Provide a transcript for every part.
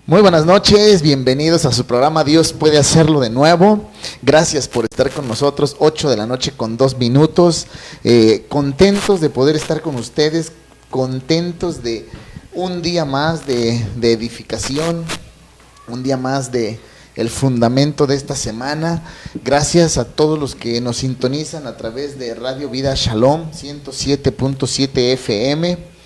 Muy buenas noches, bienvenidos a su programa Dios puede hacerlo de nuevo. Gracias por estar con nosotros, 8 de la noche con 2 minutos. Contentos de poder estar con ustedes, contentos de un día más de edificación, un día más de el fundamento de esta semana. Gracias a todos los que nos sintonizan a través de Radio Vida Shalom 107.7 FM.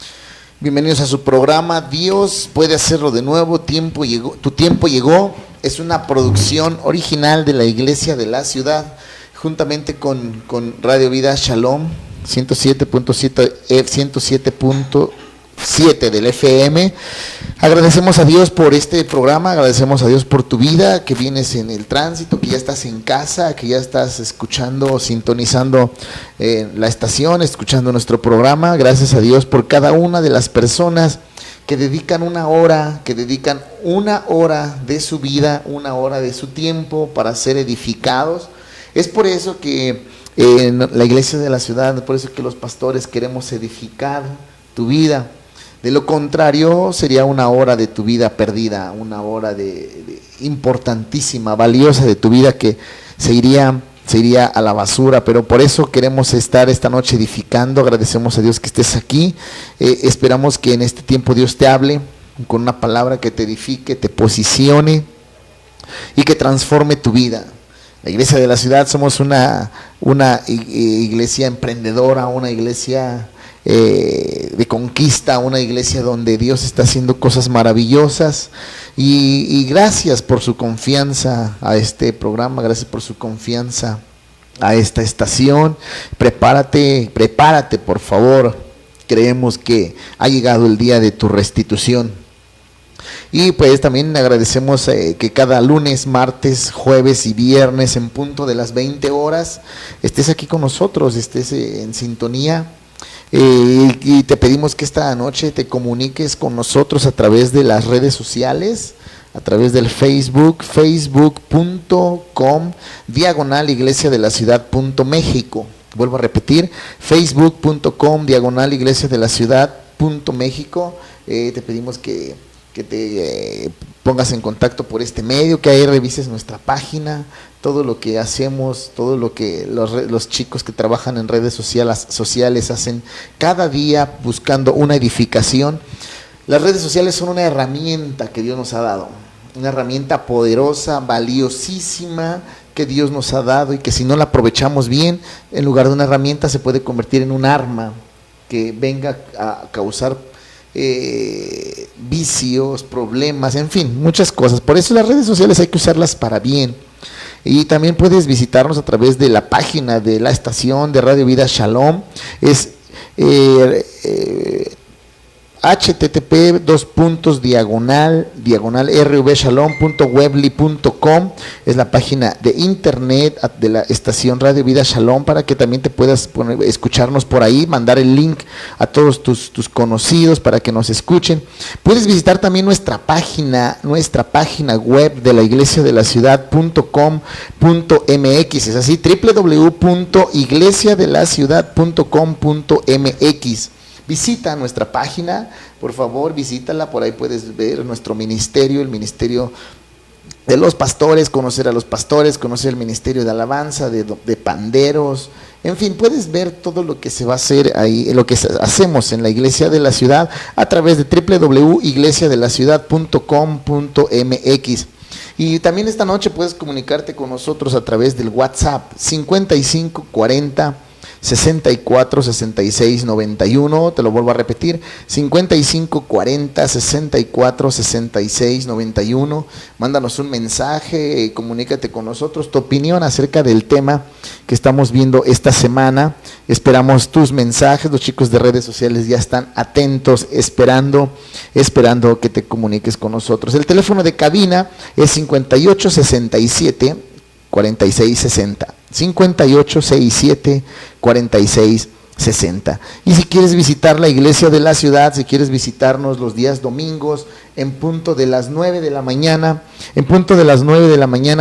Bienvenidos a su programa Dios puede hacerlo de nuevo, tu tiempo llegó. Es una producción original de la Iglesia de la Ciudad, juntamente con Radio Vida Shalom 107.7 del FM. Agradecemos a Dios por este programa, agradecemos a Dios por tu vida, que vienes en el tránsito, que ya estás en casa, que ya estás escuchando, sintonizando la estación, escuchando nuestro programa. Gracias a Dios por cada una de las personas que dedican una hora de su vida, una hora de su tiempo para ser edificados. Es por eso que en la Iglesia de la Ciudad, por eso que los pastores queremos edificar tu vida. De lo contrario, sería una hora de tu vida perdida, una hora importantísima, valiosa de tu vida que se iría a la basura. Pero por eso queremos estar esta noche edificando. Agradecemos a Dios que estés aquí. Esperamos que en este tiempo Dios te hable con una palabra que te edifique, te posicione y que transforme tu vida. La Iglesia de la Ciudad somos una iglesia emprendedora, una iglesia de conquista, una iglesia donde Dios está haciendo cosas maravillosas, y gracias por su confianza a este programa, gracias por su confianza a esta estación. Prepárate por favor, creemos que ha llegado el día de tu restitución. Y pues también agradecemos que cada lunes, martes, jueves y viernes en punto de las 20 horas estés aquí con nosotros, estés en sintonía. Y te pedimos que esta noche te comuniques con nosotros a través de las redes sociales, a través del facebook.com/Iglesia de la Ciudad.México. Vuelvo a repetir, facebook.com/Iglesia de la Ciudad.México. Te pedimos que te pongas en contacto por este medio, que ahí revises nuestra página, todo lo que hacemos, todo lo que los chicos que trabajan en redes sociales hacen cada día buscando una edificación. Las redes sociales son una herramienta que Dios nos ha dado, una herramienta poderosa, valiosísima que Dios nos ha dado, y que si no la aprovechamos bien, en lugar de una herramienta se puede convertir en un arma que venga a causar vicios, problemas, en fin, muchas cosas. Por eso las redes sociales hay que usarlas para bien. Y también puedes visitarnos a través de la página de la estación de Radio Vida Shalom. Es http://rvshalom.webly.com. es la página de internet de la estación Radio Vida Shalom, para que también te puedas escucharnos por ahí, mandar el link a todos tus conocidos para que nos escuchen. Puedes visitar también nuestra página web de la Iglesia de la Ciudad.com.mx, es así, www.iglesiadelaciudad.com.mx. Visita nuestra página, por favor, visítala, por ahí puedes ver nuestro ministerio, el ministerio de los pastores, conocer a los pastores, conocer el ministerio de alabanza, de panderos, en fin, puedes ver todo lo que se va a hacer ahí, lo que hacemos en la Iglesia de la Ciudad a través de www.iglesiadelaciudad.com.mx. Y también esta noche puedes comunicarte con nosotros a través del WhatsApp 5540-646691, te lo vuelvo a repetir, 5540-646691. Mándanos un mensaje, comunícate con nosotros, tu opinión acerca del tema que estamos viendo esta semana. Esperamos tus mensajes, los chicos de redes sociales ya están atentos, esperando que te comuniques con nosotros. El teléfono de cabina es 5867 4660, 5867 4660. Y si quieres visitar la Iglesia de la Ciudad, si quieres visitarnos los días domingos en punto de las 9 de la mañana,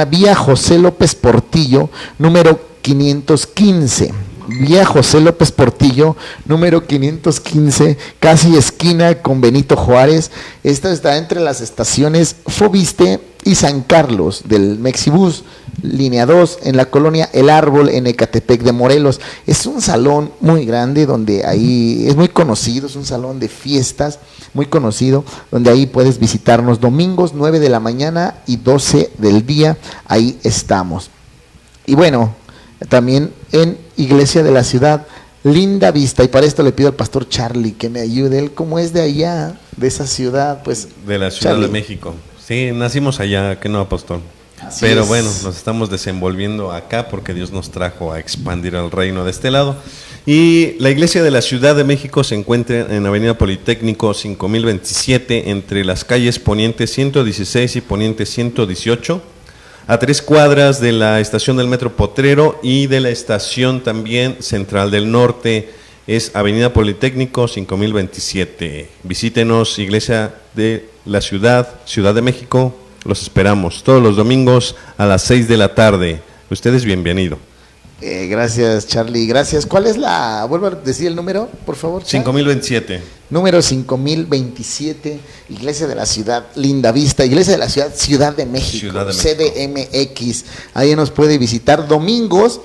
vía José López Portillo, número 515, vía José López Portillo, número 515, casi esquina con Benito Juárez. Esta está entre las estaciones Fobiste y San Carlos del Mexibus, línea 2, en la colonia El Árbol, en Ecatepec de Morelos. Es un salón muy grande donde ahí es muy conocido, es un salón de fiestas muy conocido, donde ahí puedes visitarnos domingos 9 de la mañana y 12 del día, ahí estamos. Y bueno, también en Iglesia de la Ciudad, Linda Vista, y para esto le pido al pastor Charlie que me ayude. Él, como es de allá, de esa ciudad, pues... De la Ciudad Charlie. de México. Sí, nacimos allá, que no, apóstol. Así Pero es. bueno, nos estamos desenvolviendo acá porque Dios nos trajo a expandir el reino de este lado. Y la Iglesia de la Ciudad de México se encuentra en Avenida Politécnico 5027, entre las calles Poniente 116 y Poniente 118, a 3 cuadras de la estación del Metro Potrero y de la estación también Central del Norte. Es Avenida Politécnico 5027. Visítenos, Iglesia de la Ciudad, Ciudad de México. Los esperamos todos los domingos a las 6 de la tarde. Usted es bienvenido. Gracias, Charlie, gracias. ¿Cuál es la, vuelvo a decir el número, por favor? Charlie? 5027. Número 5027, Iglesia de la Ciudad, Linda Vista, Iglesia de la Ciudad, Ciudad de México, Ciudad de México. CDMX. Ahí nos puede visitar domingos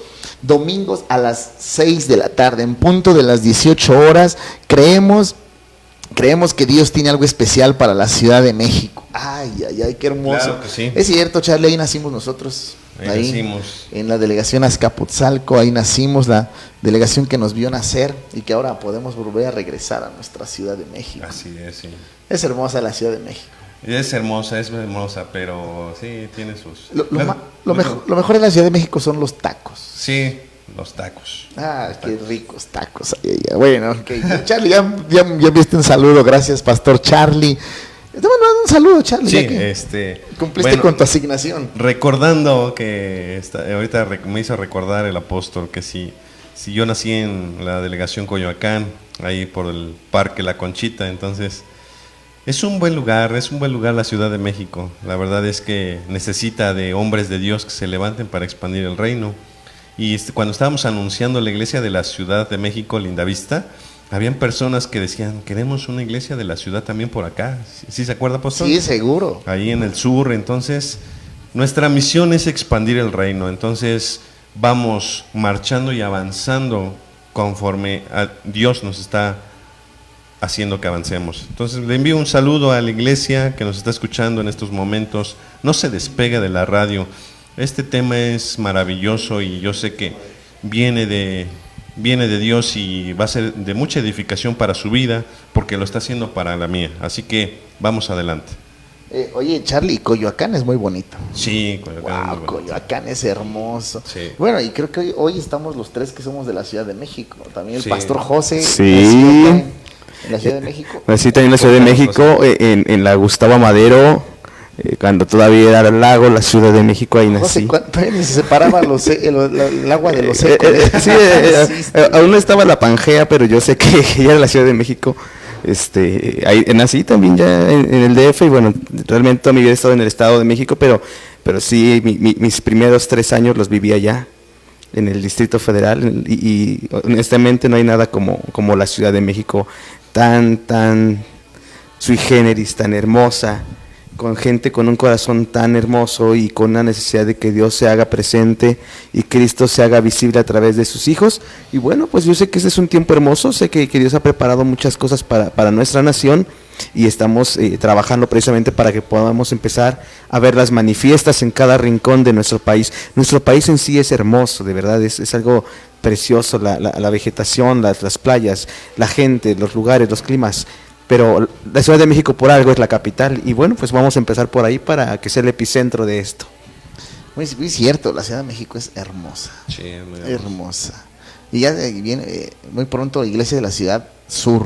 a las 6 de la tarde, en punto de las 18 horas. Creemos que Dios tiene algo especial para la Ciudad de México. Ay, ay, ay, qué hermoso. Claro que sí. Es cierto, Charlie, ahí nacimos nosotros. Ahí nacimos. En la delegación Azcapotzalco, ahí nacimos, la delegación que nos vio nacer y que ahora podemos volver a regresar a nuestra Ciudad de México. Así es, sí. Es hermosa la Ciudad de México. Es hermosa, pero sí tiene sus... Lo mejor de la Ciudad de México son los tacos. Sí, los tacos. Ah, qué ricos tacos. Ay, ay, bueno, okay. Charlie, ya viste un saludo, gracias, Pastor Charlie. Te mando un saludo, Charlie. Sí, ya que cumpliste con tu asignación. Recordando que ahorita me hizo recordar el apóstol que si yo nací en la delegación Coyoacán, ahí por el Parque La Conchita, entonces es un buen lugar la Ciudad de México. La verdad es que necesita de hombres de Dios que se levanten para expandir el reino. Y cuando estábamos anunciando la iglesia de la Ciudad de México, Linda Vista, habían personas que decían, queremos una iglesia de la ciudad también por acá. ¿Sí se acuerda, pastor? Sí, seguro. Ahí en el sur. Entonces, nuestra misión es expandir el reino. Entonces, vamos marchando y avanzando conforme a Dios nos está haciendo que avancemos. Entonces, le envío un saludo a la iglesia que nos está escuchando en estos momentos. No se despegue de la radio. Este tema es maravilloso y yo sé que viene de Dios y va a ser de mucha edificación para su vida, porque lo está haciendo para la mía. Así que vamos adelante. Oye, Charlie, Coyoacán es muy bonito. Sí, Coyoacán. Wow, Coyoacán es hermoso. Sí. Bueno, y creo que hoy estamos los tres que somos de la Ciudad de México. También el Sí. Pastor José. Sí. En la Ciudad de México. Nací también en la Ciudad de México, en la Gustavo Madero, cuando todavía era el lago, la Ciudad de México, ahí nací. José, todavía ni se separaba el agua de los secos. Sí, aún no estaba la Pangea, pero yo sé que ya era la Ciudad de México. Ahí nací también ya en el DF y bueno, realmente toda mi vida he estado en el Estado de México, pero sí, mis primeros 3 años los viví allá, en el Distrito Federal, y honestamente no hay nada como la Ciudad de México, tan sui generis, tan hermosa, con gente con un corazón tan hermoso y con la necesidad de que Dios se haga presente y Cristo se haga visible a través de sus hijos. Y bueno, pues yo sé que este es un tiempo hermoso, sé que Dios ha preparado muchas cosas para nuestra nación y estamos trabajando precisamente para que podamos empezar a verlas manifiestas en cada rincón de nuestro país. Nuestro país en sí es hermoso, de verdad, es algo precioso, la vegetación, las playas, la gente, los lugares, los climas. Pero la Ciudad de México por algo es la capital y bueno, pues vamos a empezar por ahí para que sea el epicentro de esto. Muy cierto, la Ciudad de México es hermosa. Sí, muy hermosa. Y ya viene muy pronto la Iglesia de la Ciudad Sur.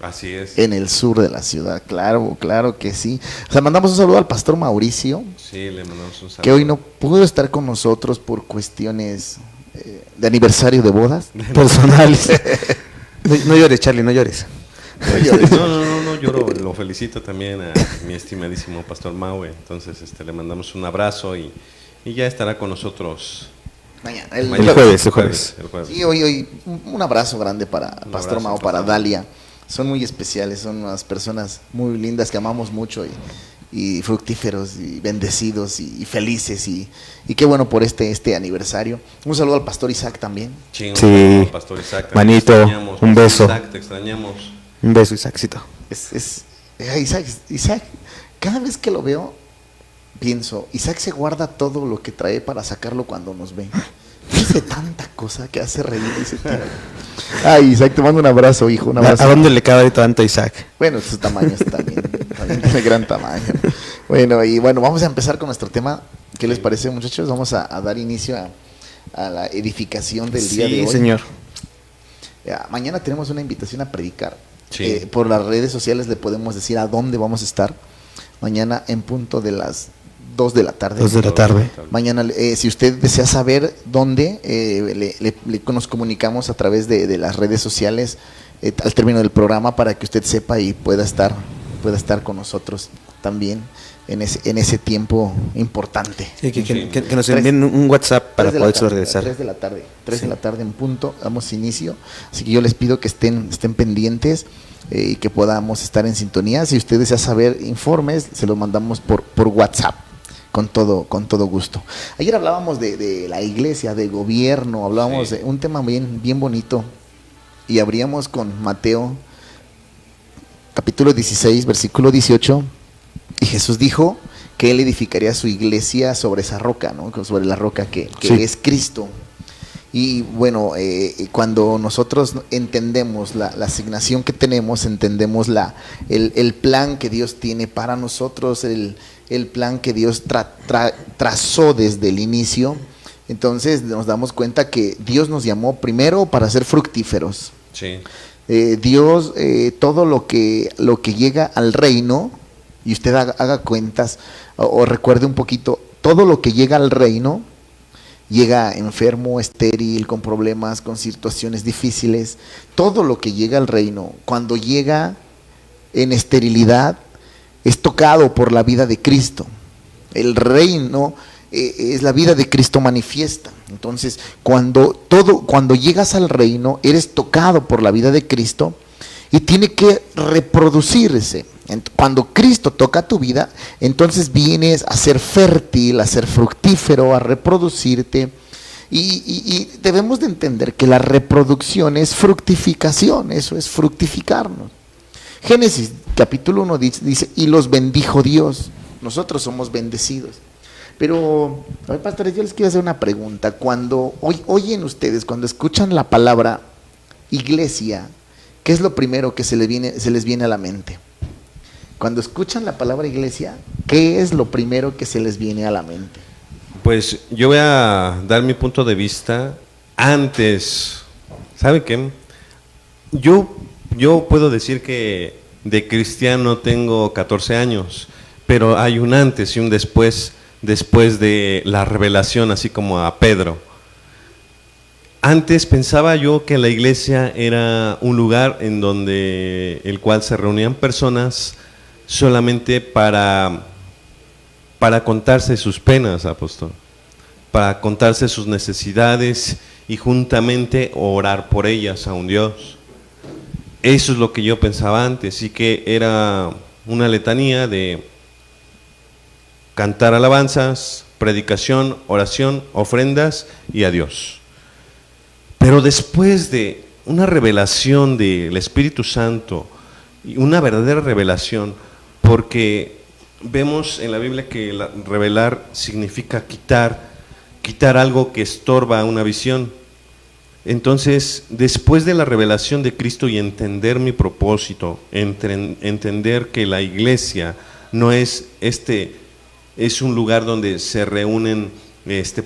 Así es. En el sur de la ciudad, claro que sí. O sea, mandamos un saludo al pastor Mauricio. Sí, le mandamos un saludo. Que hoy no pudo estar con nosotros por cuestiones de aniversario de bodas personales. No llores, Charlie, no llores. No lloro, lo felicito también a mi estimadísimo pastor Maue. Entonces le mandamos un abrazo y ya estará con nosotros Mañana, El jueves. El jueves. Sí, hoy un abrazo grande para Pastor Mao, para Dalia. Son muy especiales, son unas personas muy lindas que amamos mucho y fructíferos y bendecidos y felices y qué bueno por este aniversario. Un saludo al Pastor Isaac también. Sí, Sí. Pastor Isaac, Manito, un beso. Isaac, te extrañamos. Un beso, Isaacito. Isaac, cada vez que lo veo, pienso, Isaac se guarda todo lo que trae para sacarlo cuando nos ve. Dice tanta cosa que hace reír. Ay, Isaac, te mando un abrazo, hijo. Un abrazo. ¿A dónde le cabe tanto a Isaac? Bueno, su tamaño también tiene gran tamaño. Bueno, vamos a empezar con nuestro tema. ¿Qué les parece, muchachos? Vamos a dar inicio a la edificación del día de hoy. Sí, señor. Mañana tenemos una invitación a predicar. Sí. Por las redes sociales le podemos decir a dónde vamos a estar. Mañana en punto de las 2 de la tarde. 2 de la tarde. Mañana, si usted desea saber dónde, nos comunicamos a través de las redes sociales al término del programa para que usted sepa y pueda estar con nosotros también en ese tiempo importante. Sí, que nos envíen un WhatsApp para poder organizar. 3 de la tarde, 3 de la tarde en punto, damos inicio. Así que yo les pido que estén pendientes y que podamos estar en sintonía. Si usted desea saber informes, se los mandamos por WhatsApp. Con todo gusto. Ayer hablábamos de la iglesia, de gobierno, hablábamos de un tema bien bonito y abríamos con Mateo capítulo 16, versículo 18, y Jesús dijo que él edificaría su iglesia sobre esa roca, ¿no? Sobre la roca que es Cristo. Y bueno, cuando nosotros entendemos la asignación que tenemos, entendemos el plan que Dios tiene para nosotros, el plan que Dios trazó desde el inicio, entonces nos damos cuenta que Dios nos llamó primero para ser fructíferos. Sí. Dios, todo lo que llega al reino, y usted haga cuentas o recuerde un poquito, todo lo que llega al reino, llega enfermo, estéril, con problemas, con situaciones difíciles. Todo lo que llega al reino, cuando llega en esterilidad, es tocado por la vida de Cristo. El reino es la vida de Cristo manifiesta. Entonces, cuando llegas al reino, eres tocado por la vida de Cristo y tiene que reproducirse. Cuando Cristo toca tu vida, entonces vienes a ser fértil, a ser fructífero, a reproducirte. Y debemos de entender que la reproducción es fructificación, eso es fructificarnos. Génesis capítulo 1 dice, y los bendijo Dios. Nosotros somos bendecidos. Pero, pastores, yo les quiero hacer una pregunta. Cuando oyen ustedes, cuando escuchan la palabra iglesia, ¿qué es lo primero que se les viene a la mente? Cuando escuchan la palabra iglesia, ¿qué es lo primero que se les viene a la mente? Pues yo voy a dar mi punto de vista antes. ¿Sabe qué? Yo puedo decir que de cristiano tengo 14 años, pero hay un antes y un después de la revelación, así como a Pedro. Antes pensaba yo que la iglesia era un lugar en donde el cual se reunían personas solamente para contarse sus penas, apóstol, para contarse sus necesidades y juntamente orar por ellas a un Dios. Eso es lo que yo pensaba antes, y que era una letanía de cantar alabanzas, predicación, oración, ofrendas y a Dios. Pero después de una revelación del Espíritu Santo, y una verdadera revelación, porque vemos en la Biblia que revelar significa quitar algo que estorba una visión. Entonces, después de la revelación de Cristo y entender mi propósito, entender que la iglesia no es es un lugar donde se reúnen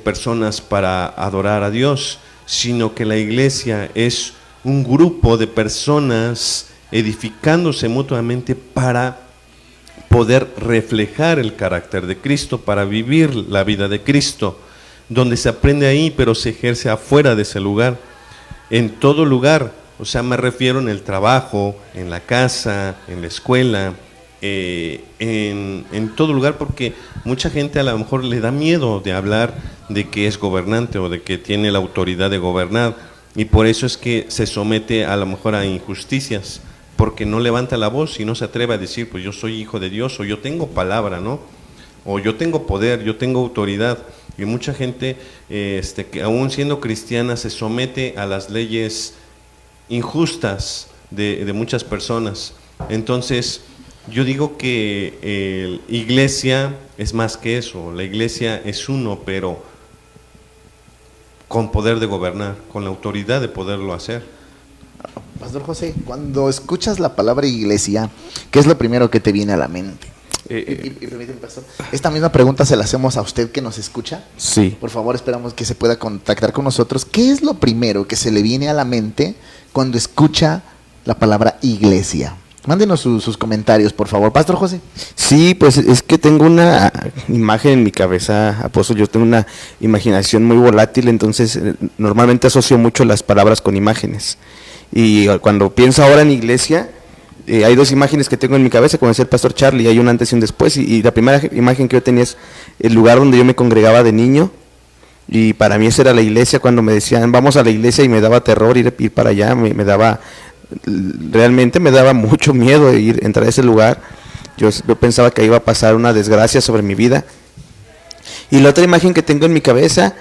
personas para adorar a Dios, sino que la iglesia es un grupo de personas edificándose mutuamente para poder reflejar el carácter de Cristo, para vivir la vida de Cristo, donde se aprende ahí, pero se ejerce afuera de ese lugar, en todo lugar. O sea, me refiero en el trabajo, en la casa, en la escuela, en todo lugar, porque mucha gente a lo mejor le da miedo de hablar de que es gobernante o de que tiene la autoridad de gobernar, y por eso es que se somete a lo mejor a injusticias, porque no levanta la voz y no se atreve a decir, pues yo soy hijo de Dios, o yo tengo palabra, ¿no? O yo tengo poder, yo tengo autoridad. Y mucha gente que aún siendo cristiana se somete a las leyes injustas de muchas personas. Entonces yo digo que iglesia es más que eso. La iglesia es uno, pero con poder de gobernar, con la autoridad de poderlo hacer. Pastor José, cuando escuchas la palabra iglesia, ¿qué es lo primero que te viene a la mente? Y permíteme, pastor, esta misma pregunta se la hacemos a usted que nos escucha. Sí. Por favor, esperamos que se pueda contactar con nosotros. ¿Qué es lo primero que se le viene a la mente cuando escucha la palabra iglesia? Mándenos sus comentarios, por favor. Pastor José. Sí, pues es que tengo una imagen en mi cabeza, apóstol. Yo tengo una imaginación muy volátil, entonces normalmente asocio mucho las palabras con imágenes. Y cuando pienso ahora en iglesia, hay dos imágenes que tengo en mi cabeza, como decía el pastor Charlie, hay un antes y un después, y la primera imagen que yo tenía es el lugar donde yo me congregaba de niño, y para mí esa era la iglesia. Cuando me decían vamos a la iglesia, y me daba terror ir para allá, realmente me daba mucho miedo entrar a ese lugar. Yo pensaba que iba a pasar una desgracia sobre mi vida. Y la otra imagen que tengo en mi cabeza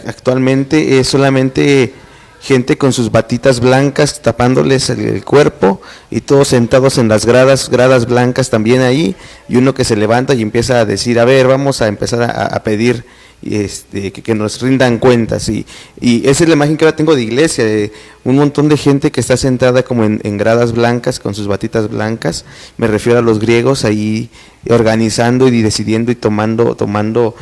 actualmente es solamente gente con sus batitas blancas tapándoles el cuerpo, y todos sentados en las gradas blancas también ahí, y uno que se levanta y empieza a decir, a ver, vamos a empezar a pedir que nos rindan cuentas, y esa es la imagen que ahora tengo de iglesia, de un montón de gente que está sentada como en gradas blancas con sus batitas blancas. Me refiero a los griegos ahí organizando y decidiendo y tomando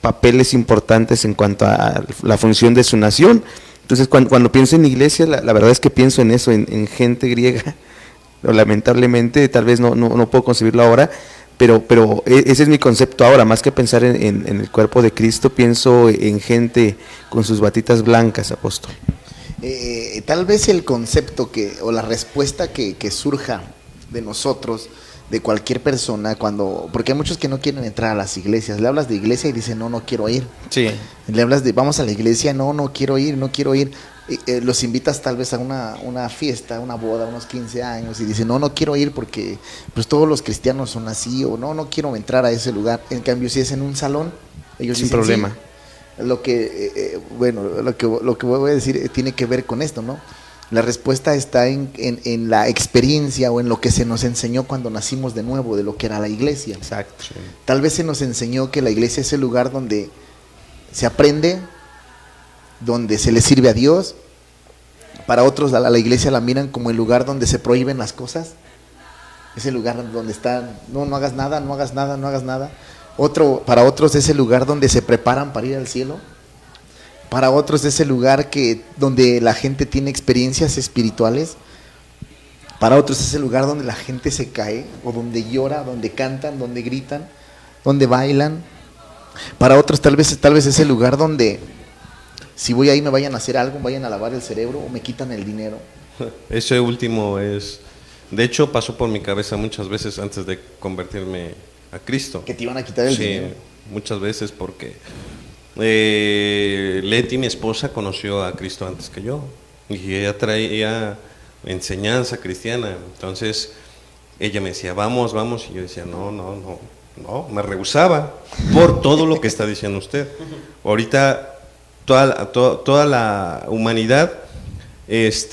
papeles importantes en cuanto a la función de su nación. Entonces cuando pienso en iglesia, la verdad es que pienso en eso, en gente griega. Lamentablemente tal vez no puedo concebirlo ahora, pero ese es mi concepto ahora. Más que pensar en el cuerpo de Cristo, pienso en gente con sus batitas blancas, apóstol. Tal vez el concepto o la respuesta que surja de nosotros, de cualquier persona, porque hay muchos que no quieren entrar a las iglesias. Le hablas de iglesia y dicen, no quiero ir. Sí. Le hablas de vamos a la iglesia, no quiero ir. Los invitas tal vez a una fiesta, una boda, unos 15 años, y dicen, no quiero ir porque pues todos los cristianos son así, o no quiero entrar a ese lugar. En cambio, si es en un salón, ellos sin dicen, problema. Sí. Lo que voy a decir tiene que ver con esto, ¿no? La respuesta está en la experiencia o en lo que se nos enseñó cuando nacimos de nuevo, de lo que era la iglesia. Exacto. Sí. Tal vez se nos enseñó que la iglesia es el lugar donde se aprende, donde se le sirve a Dios. Para otros la iglesia la miran como el lugar donde se prohíben las cosas. Es el lugar donde están, no hagas nada, no hagas nada, no hagas nada. Para otros es el lugar donde se preparan para ir al cielo. Para otros es el lugar donde la gente tiene experiencias espirituales. Para otros es el lugar donde la gente se cae, o donde llora, donde cantan, donde gritan, donde bailan. Para otros tal vez es el lugar donde si voy ahí me vayan a hacer algo, vayan a lavar el cerebro o me quitan el dinero. Ese último de hecho pasó por mi cabeza muchas veces antes de convertirme a Cristo. Que te iban a quitar el dinero. Sí, muchas veces porque Leti, mi esposa, conoció a Cristo antes que yo, y ella traía enseñanza cristiana. Entonces ella me decía, vamos, y yo decía, no, me rehusaba por todo lo que está diciendo usted. Ahorita toda la humanidad es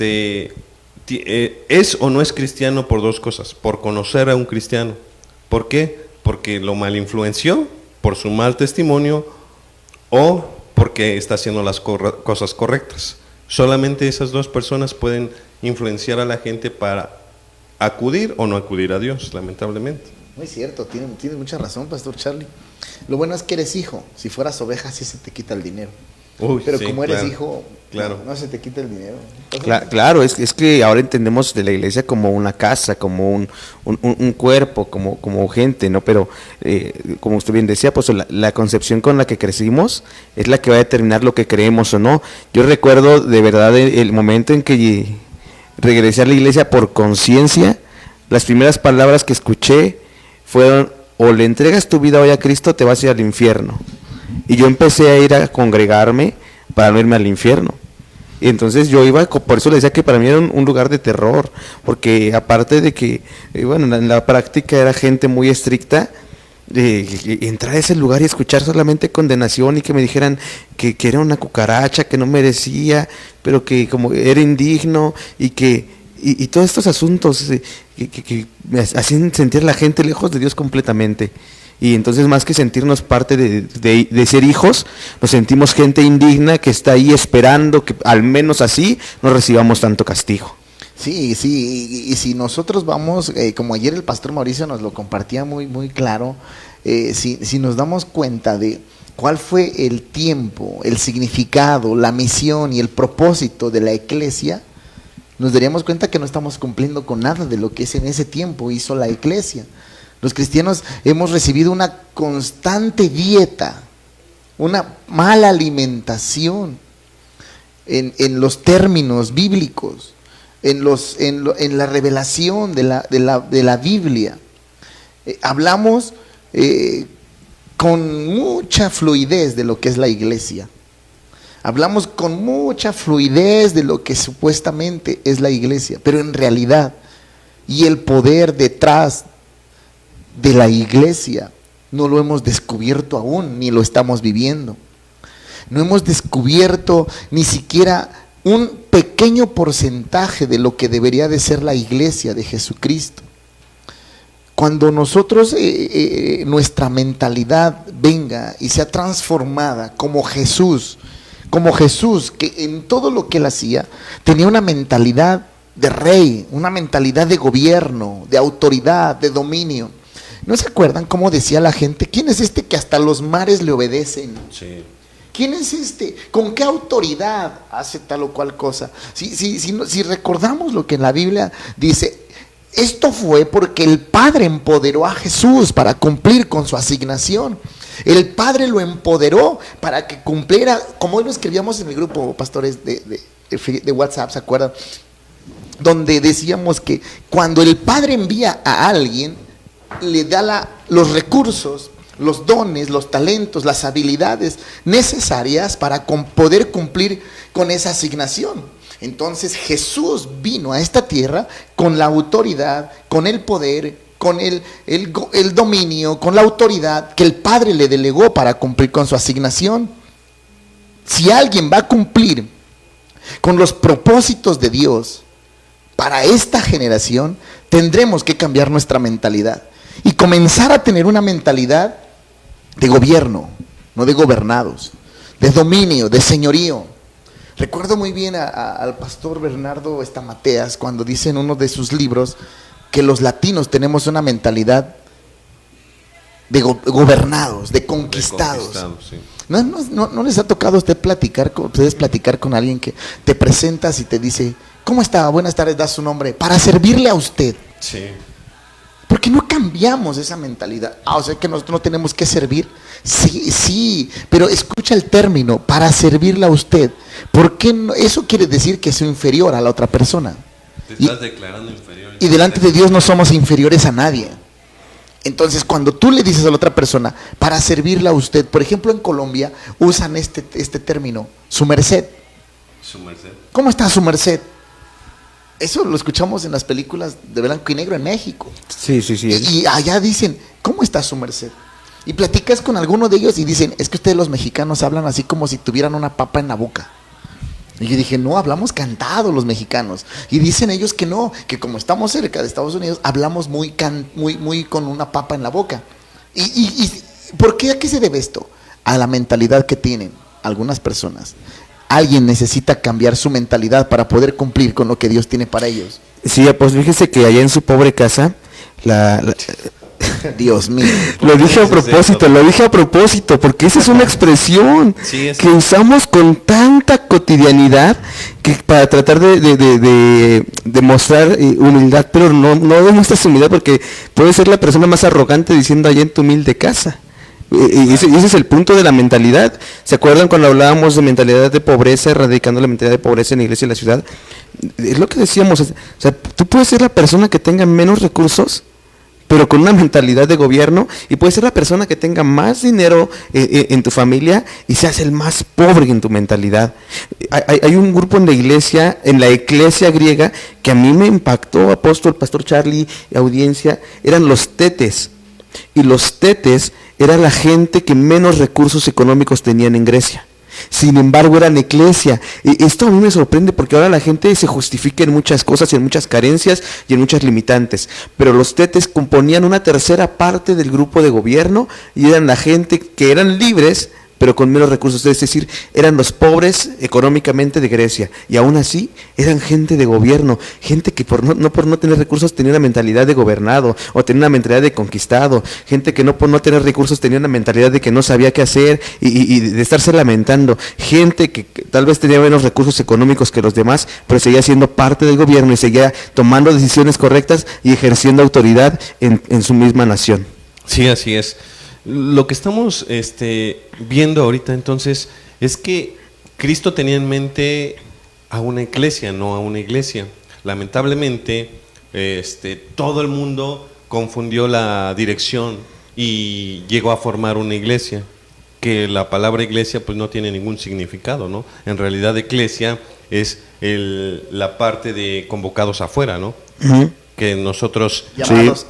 o no es cristiano por dos cosas: por conocer a un cristiano. ¿Por qué? Porque lo mal influenció, por su mal testimonio, o porque está haciendo las cosas correctas. Solamente esas dos personas pueden influenciar a la gente para acudir o no acudir a Dios, lamentablemente. Muy cierto, tienes mucha razón, Pastor Charlie. Lo bueno es que eres hijo. Si fueras oveja, sí se te quita el dinero. Pero como eres hijo, claro, no se te quita el dinero. Claro, es que ahora entendemos de la iglesia como una casa, como un cuerpo, como gente, ¿no? Pero como usted bien decía, pues la concepción con la que crecimos es la que va a determinar lo que creemos o no. Yo recuerdo de verdad el momento en que regresé a la iglesia por conciencia, las primeras palabras que escuché fueron: o le entregas tu vida hoy a Cristo, te vas a ir al infierno. Y yo empecé a ir a congregarme para no irme al infierno. Y entonces yo iba, por eso le decía que para mí era un lugar de terror, porque aparte de que, bueno, en la práctica era gente muy estricta, entrar a ese lugar y escuchar solamente condenación y que me dijeran que era una cucaracha, que no merecía, pero que como era indigno y todos estos asuntos que me hacían sentir a la gente lejos de Dios completamente. Y entonces, más que sentirnos parte de ser hijos, nos sentimos gente indigna que está ahí esperando que al menos así no recibamos tanto castigo. Sí, y si nosotros vamos, como ayer el pastor Mauricio nos lo compartía muy, muy claro, si nos damos cuenta de cuál fue el tiempo, el significado, la misión y el propósito de la iglesia, nos daríamos cuenta que no estamos cumpliendo con nada de lo que en ese tiempo hizo la iglesia. Los cristianos hemos recibido una constante dieta, una mala alimentación en los términos bíblicos, en la revelación de la Biblia. Hablamos con mucha fluidez de lo que es la iglesia. Hablamos con mucha fluidez de lo que supuestamente es la iglesia, pero en realidad, y el poder detrás de la iglesia, no lo hemos descubierto aún, ni lo estamos viviendo. No hemos descubierto ni siquiera un pequeño porcentaje de lo que debería de ser la iglesia de Jesucristo. Cuando nosotros, nuestra mentalidad venga y sea transformada como Jesús, que en todo lo que él hacía, tenía una mentalidad de rey, una mentalidad de gobierno, de autoridad, de dominio. ¿No se acuerdan cómo decía la gente? ¿Quién es este que hasta los mares le obedecen? Sí. ¿Quién es este? ¿Con qué autoridad hace tal o cual cosa? Si recordamos lo que en la Biblia dice, esto fue porque el Padre empoderó a Jesús para cumplir con su asignación. El Padre lo empoderó para que cumpliera, como hoy lo escribíamos en el grupo, pastores de WhatsApp, ¿se acuerdan? Donde decíamos que cuando el Padre envía a alguien, le da los recursos, los dones, los talentos, las habilidades necesarias para poder cumplir con esa asignación. Entonces Jesús vino a esta tierra con la autoridad, con el poder, con el dominio, con la autoridad que el Padre le delegó para cumplir con su asignación. Si alguien va a cumplir con los propósitos de Dios para esta generación, tendremos que cambiar nuestra mentalidad y comenzar a tener una mentalidad de gobierno, no de gobernados, de dominio, de señorío. Recuerdo muy bien al pastor Bernardo Estamateas cuando dice en uno de sus libros que los latinos tenemos una mentalidad de gobernados, de conquistados. Sí. ¿No les ha tocado a ustedes platicar con alguien que te presentas y te dice, ¿cómo está? Buenas tardes, da su nombre, para servirle a usted? Sí. Porque no cambiamos esa mentalidad. O sea que nosotros no tenemos que servir. Sí, pero escucha el término, para servirle a usted. ¿Por qué no? Eso quiere decir que soy inferior a la otra persona. Te estás declarando inferior. Y delante de Dios no somos inferiores a nadie. Entonces, cuando tú le dices a la otra persona, para servirle a usted, por ejemplo en Colombia, usan este término, su merced. Su merced. ¿Cómo está su merced? Eso lo escuchamos en las películas de blanco y negro en México. Sí. Y allá dicen, ¿cómo está su merced? Y platicas con alguno de ellos y dicen, es que ustedes los mexicanos hablan así como si tuvieran una papa en la boca. Y yo dije, no, hablamos cantado los mexicanos. Y dicen ellos que no, que como estamos cerca de Estados Unidos, hablamos muy con una papa en la boca. ¿Y por qué? ¿A qué se debe esto? A la mentalidad que tienen algunas personas. Alguien necesita cambiar su mentalidad para poder cumplir con lo que Dios tiene para ellos. Sí, pues fíjese que allá en su pobre casa, Dios mío. Lo dije a propósito, porque esa es una expresión que usamos con tanta cotidianidad que para tratar de mostrar humildad, pero no demuestras humildad porque puedes ser la persona más arrogante diciendo allá en tu humilde casa. Y ese es el punto de la mentalidad. ¿Se acuerdan cuando hablábamos de mentalidad de pobreza, erradicando la mentalidad de pobreza en la iglesia de la ciudad? es lo que decíamos, o sea, tú puedes ser la persona que tenga menos recursos, pero con una mentalidad de gobierno, y puedes ser la persona que tenga más dinero en tu familia y seas el más pobre en tu mentalidad. Hay un grupo en la iglesia griega, que a mí me impactó, apóstol, pastor Charlie, audiencia, eran los tetes. Y los tetes era la gente que menos recursos económicos tenían en Grecia. Sin embargo, eran iglesia. Esto a mí me sorprende, porque ahora la gente se justifica en muchas cosas, en muchas carencias y en muchas limitantes. Pero los tetes componían una tercera parte del grupo de gobierno y eran la gente que eran libres, pero con menos recursos, es decir, eran los pobres económicamente de Grecia, y aún así eran gente de gobierno, gente que por no tener recursos tenía una mentalidad de gobernado, o tenía una mentalidad de conquistado, gente que por no tener recursos tenía una mentalidad de que no sabía qué hacer y de estarse lamentando, gente que tal vez tenía menos recursos económicos que los demás, pero seguía siendo parte del gobierno y seguía tomando decisiones correctas y ejerciendo autoridad en su misma nación. Sí, así es. Lo que estamos viendo ahorita entonces es que Cristo tenía en mente a una iglesia, no a una iglesia. Lamentablemente, todo el mundo confundió la dirección y llegó a formar una iglesia, que la palabra iglesia pues no tiene ningún significado, ¿no? En realidad iglesia es la parte de convocados afuera, ¿no? Uh-huh. Que nosotros llamados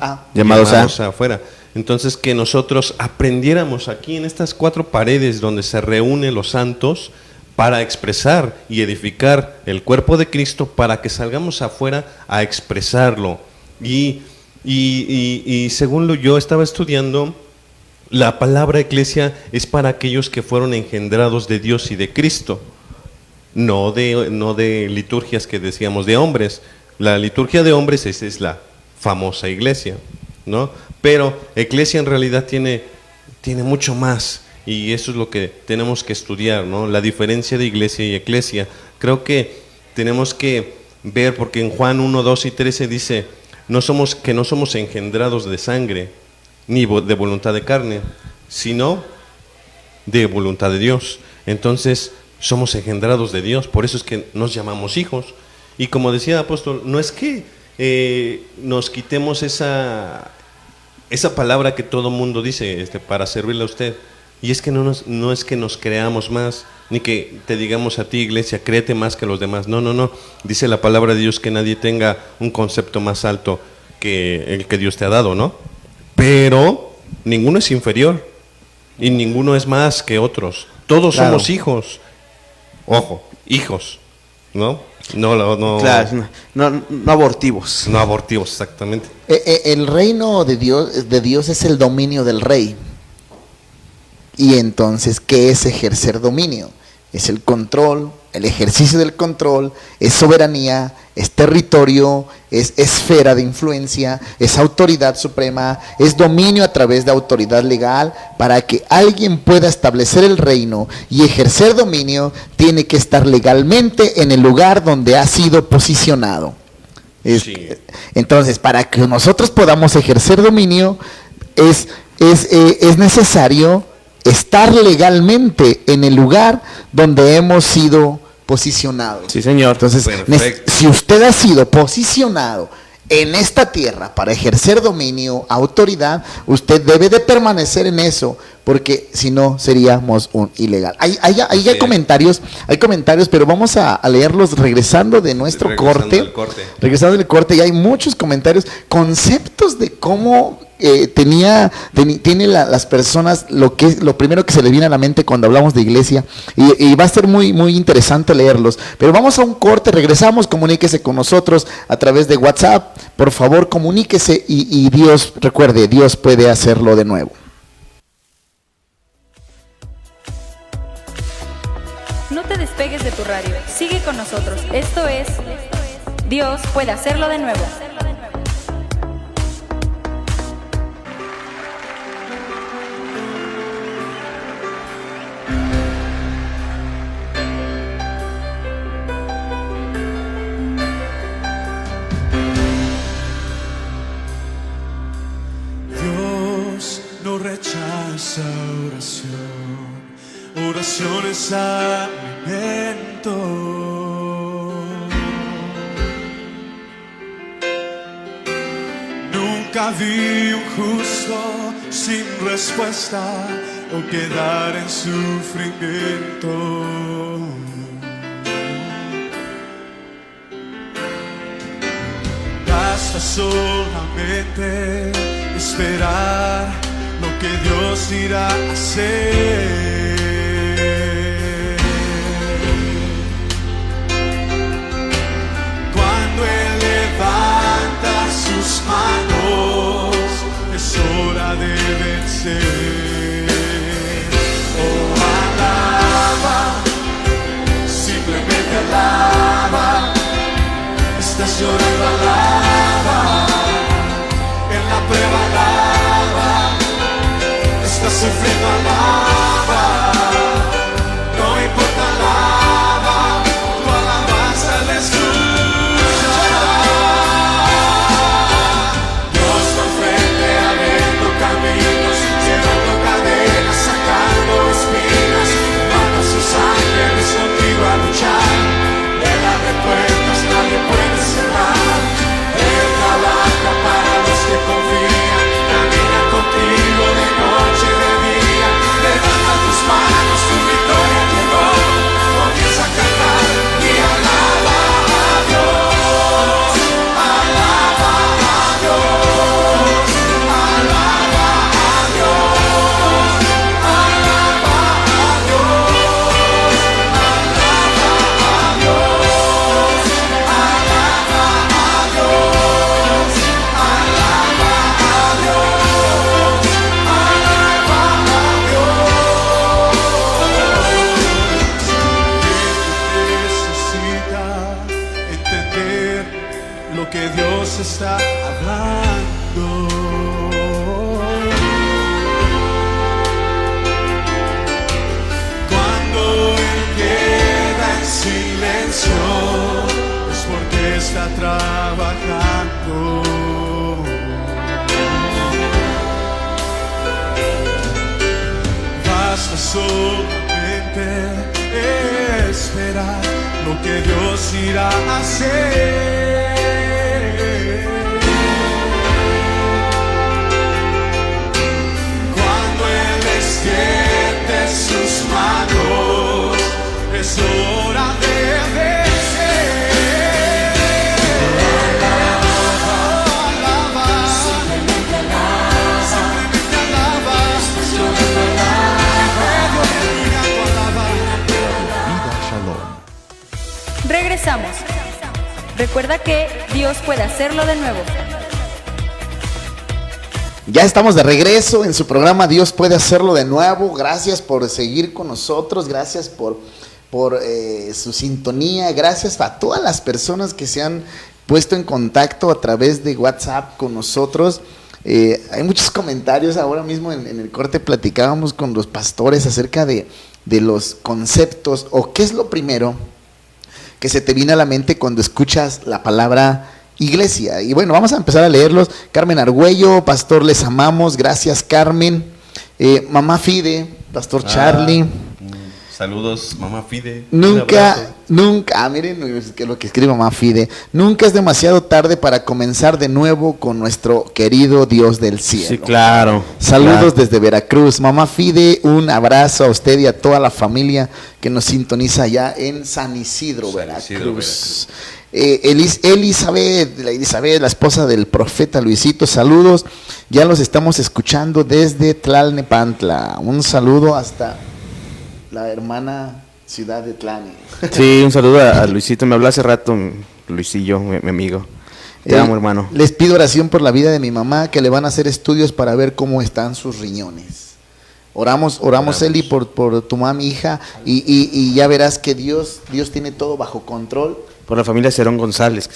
a afuera. Entonces, que nosotros aprendiéramos aquí en estas 4 paredes donde se reúnen los santos para expresar y edificar el cuerpo de Cristo, para que salgamos afuera a expresarlo. Y según yo estaba estudiando, la palabra iglesia es para aquellos que fueron engendrados de Dios y de Cristo, no de liturgias que decíamos de hombres. La liturgia de hombres es la famosa iglesia, ¿no? Pero iglesia en realidad tiene mucho más, y eso es lo que tenemos que estudiar, ¿no? La diferencia de iglesia y eclesia. Creo que tenemos que ver, porque en Juan 1, 2 y 13 dice, no somos engendrados de sangre, ni de voluntad de carne, sino de voluntad de Dios. Entonces somos engendrados de Dios, por eso es que nos llamamos hijos. Y como decía el apóstol, no es que nos quitemos esa palabra que todo mundo dice para servirle a usted, y es que no es que nos creamos más, ni que te digamos a ti, iglesia, créete más que los demás. No, dice la palabra de Dios que nadie tenga un concepto más alto que el que Dios te ha dado, ¿no? Pero ninguno es inferior y ninguno es más que otros, todos somos hijos, ojo, hijos, ¿no? Claro, no abortivos. No abortivos, exactamente. El reino de Dios es el dominio del rey. Y entonces, ¿qué es ejercer dominio? Es el control, el ejercicio del control, es soberanía, es territorio, es esfera de influencia, es autoridad suprema, es dominio a través de autoridad legal. Para que alguien pueda establecer el reino y ejercer dominio, tiene que estar legalmente en el lugar donde ha sido posicionado. Sí. Entonces, para que nosotros podamos ejercer dominio, es necesario estar legalmente en el lugar donde hemos sido posicionados. Sí, señor. Entonces, si usted ha sido posicionado en esta tierra para ejercer dominio, autoridad, usted debe de permanecer en eso, porque si no seríamos un ilegal. Hay comentarios, pero vamos a leerlos regresando de nuestro corte. Regresando del corte, y hay muchos comentarios, conceptos de cómo tiene las personas lo primero que se le viene a la mente cuando hablamos de iglesia, y va a ser muy, muy interesante leerlos. Pero vamos a un corte, regresamos, comuníquese con nosotros a través de WhatsApp, por favor comuníquese, y Dios, recuerde, Dios puede hacerlo de nuevo. No te despegues de tu radio, sigue con nosotros. Esto es Dios puede hacerlo de nuevo. No rechaza oración es alimento. Nunca vi un justo sin respuesta o quedar en sufrimiento. Basta solamente esperar lo que Dios irá a hacer. Cuando Él levanta sus manos, es hora de vencer. Oh, alaba, simplemente alaba. Estás llorando, alaba. En la prueba, alaba. Estás sufriendo, alaba. No importa, alaba. Tu alabanza le escucha. Dios va enfrente abriendo caminos, llevando cadenas, sacando espinas. Manda sus ángeles contigo a luchar. Él abre puertas, nadie puede cerrar. Él trabaja para los que confían. Camina contigo de noche y de día. Levanta tus manos, tu victoria llegó. Comienza a cantar y alaba a Dios. Alaba a Dios. Alaba a Dios. Alaba a Dios. Alaba a Dios. Alaba a Dios. Alaba a Dios. Alaba a Dios. Necesita entender lo que Dios está hablando. Cuando Él queda en silencio, es porque está trabajando. Basta solamente esperar lo que Dios irá a hacer. Cuando Él extiende sus manos, es hora de vencer. Alaba, simplemente alaba. Regresamos. Recuerda que Dios puede hacerlo de nuevo. Ya estamos de regreso en su programa Dios puede hacerlo de nuevo. Gracias por seguir con nosotros, gracias por su sintonía, gracias a todas las personas que se han puesto en contacto a través de WhatsApp con nosotros. Hay muchos comentarios. Ahora mismo en el corte platicábamos con los pastores acerca de los conceptos o qué es lo primero que se te viene a la mente cuando escuchas la palabra iglesia. Y bueno, vamos a empezar a leerlos. Carmen Argüello, pastor, les amamos. Gracias, Carmen. Mamá Fide, pastor Charlie. Saludos, mamá Fide. Nunca, miren lo que escribe mamá Fide. Nunca es demasiado tarde para comenzar de nuevo con nuestro querido Dios del cielo. Sí, claro. Saludos claro. desde Veracruz. Mamá Fide, un abrazo a usted y a toda la familia que nos sintoniza allá en San Isidro, Veracruz. Elizabeth, la esposa del profeta Luisito, saludos. Ya los estamos escuchando desde Tlalnepantla. Un saludo hasta la hermana ciudad de Tlane. Sí, un saludo a Luisito. Me habló hace rato, Luisillo, mi amigo. Te amo, hermano. Les pido oración por la vida de mi mamá, que le van a hacer estudios para ver cómo están sus riñones. Oramos Eli, por tu mami, hija, y ya verás que Dios tiene todo bajo control. Por la familia Cerón González.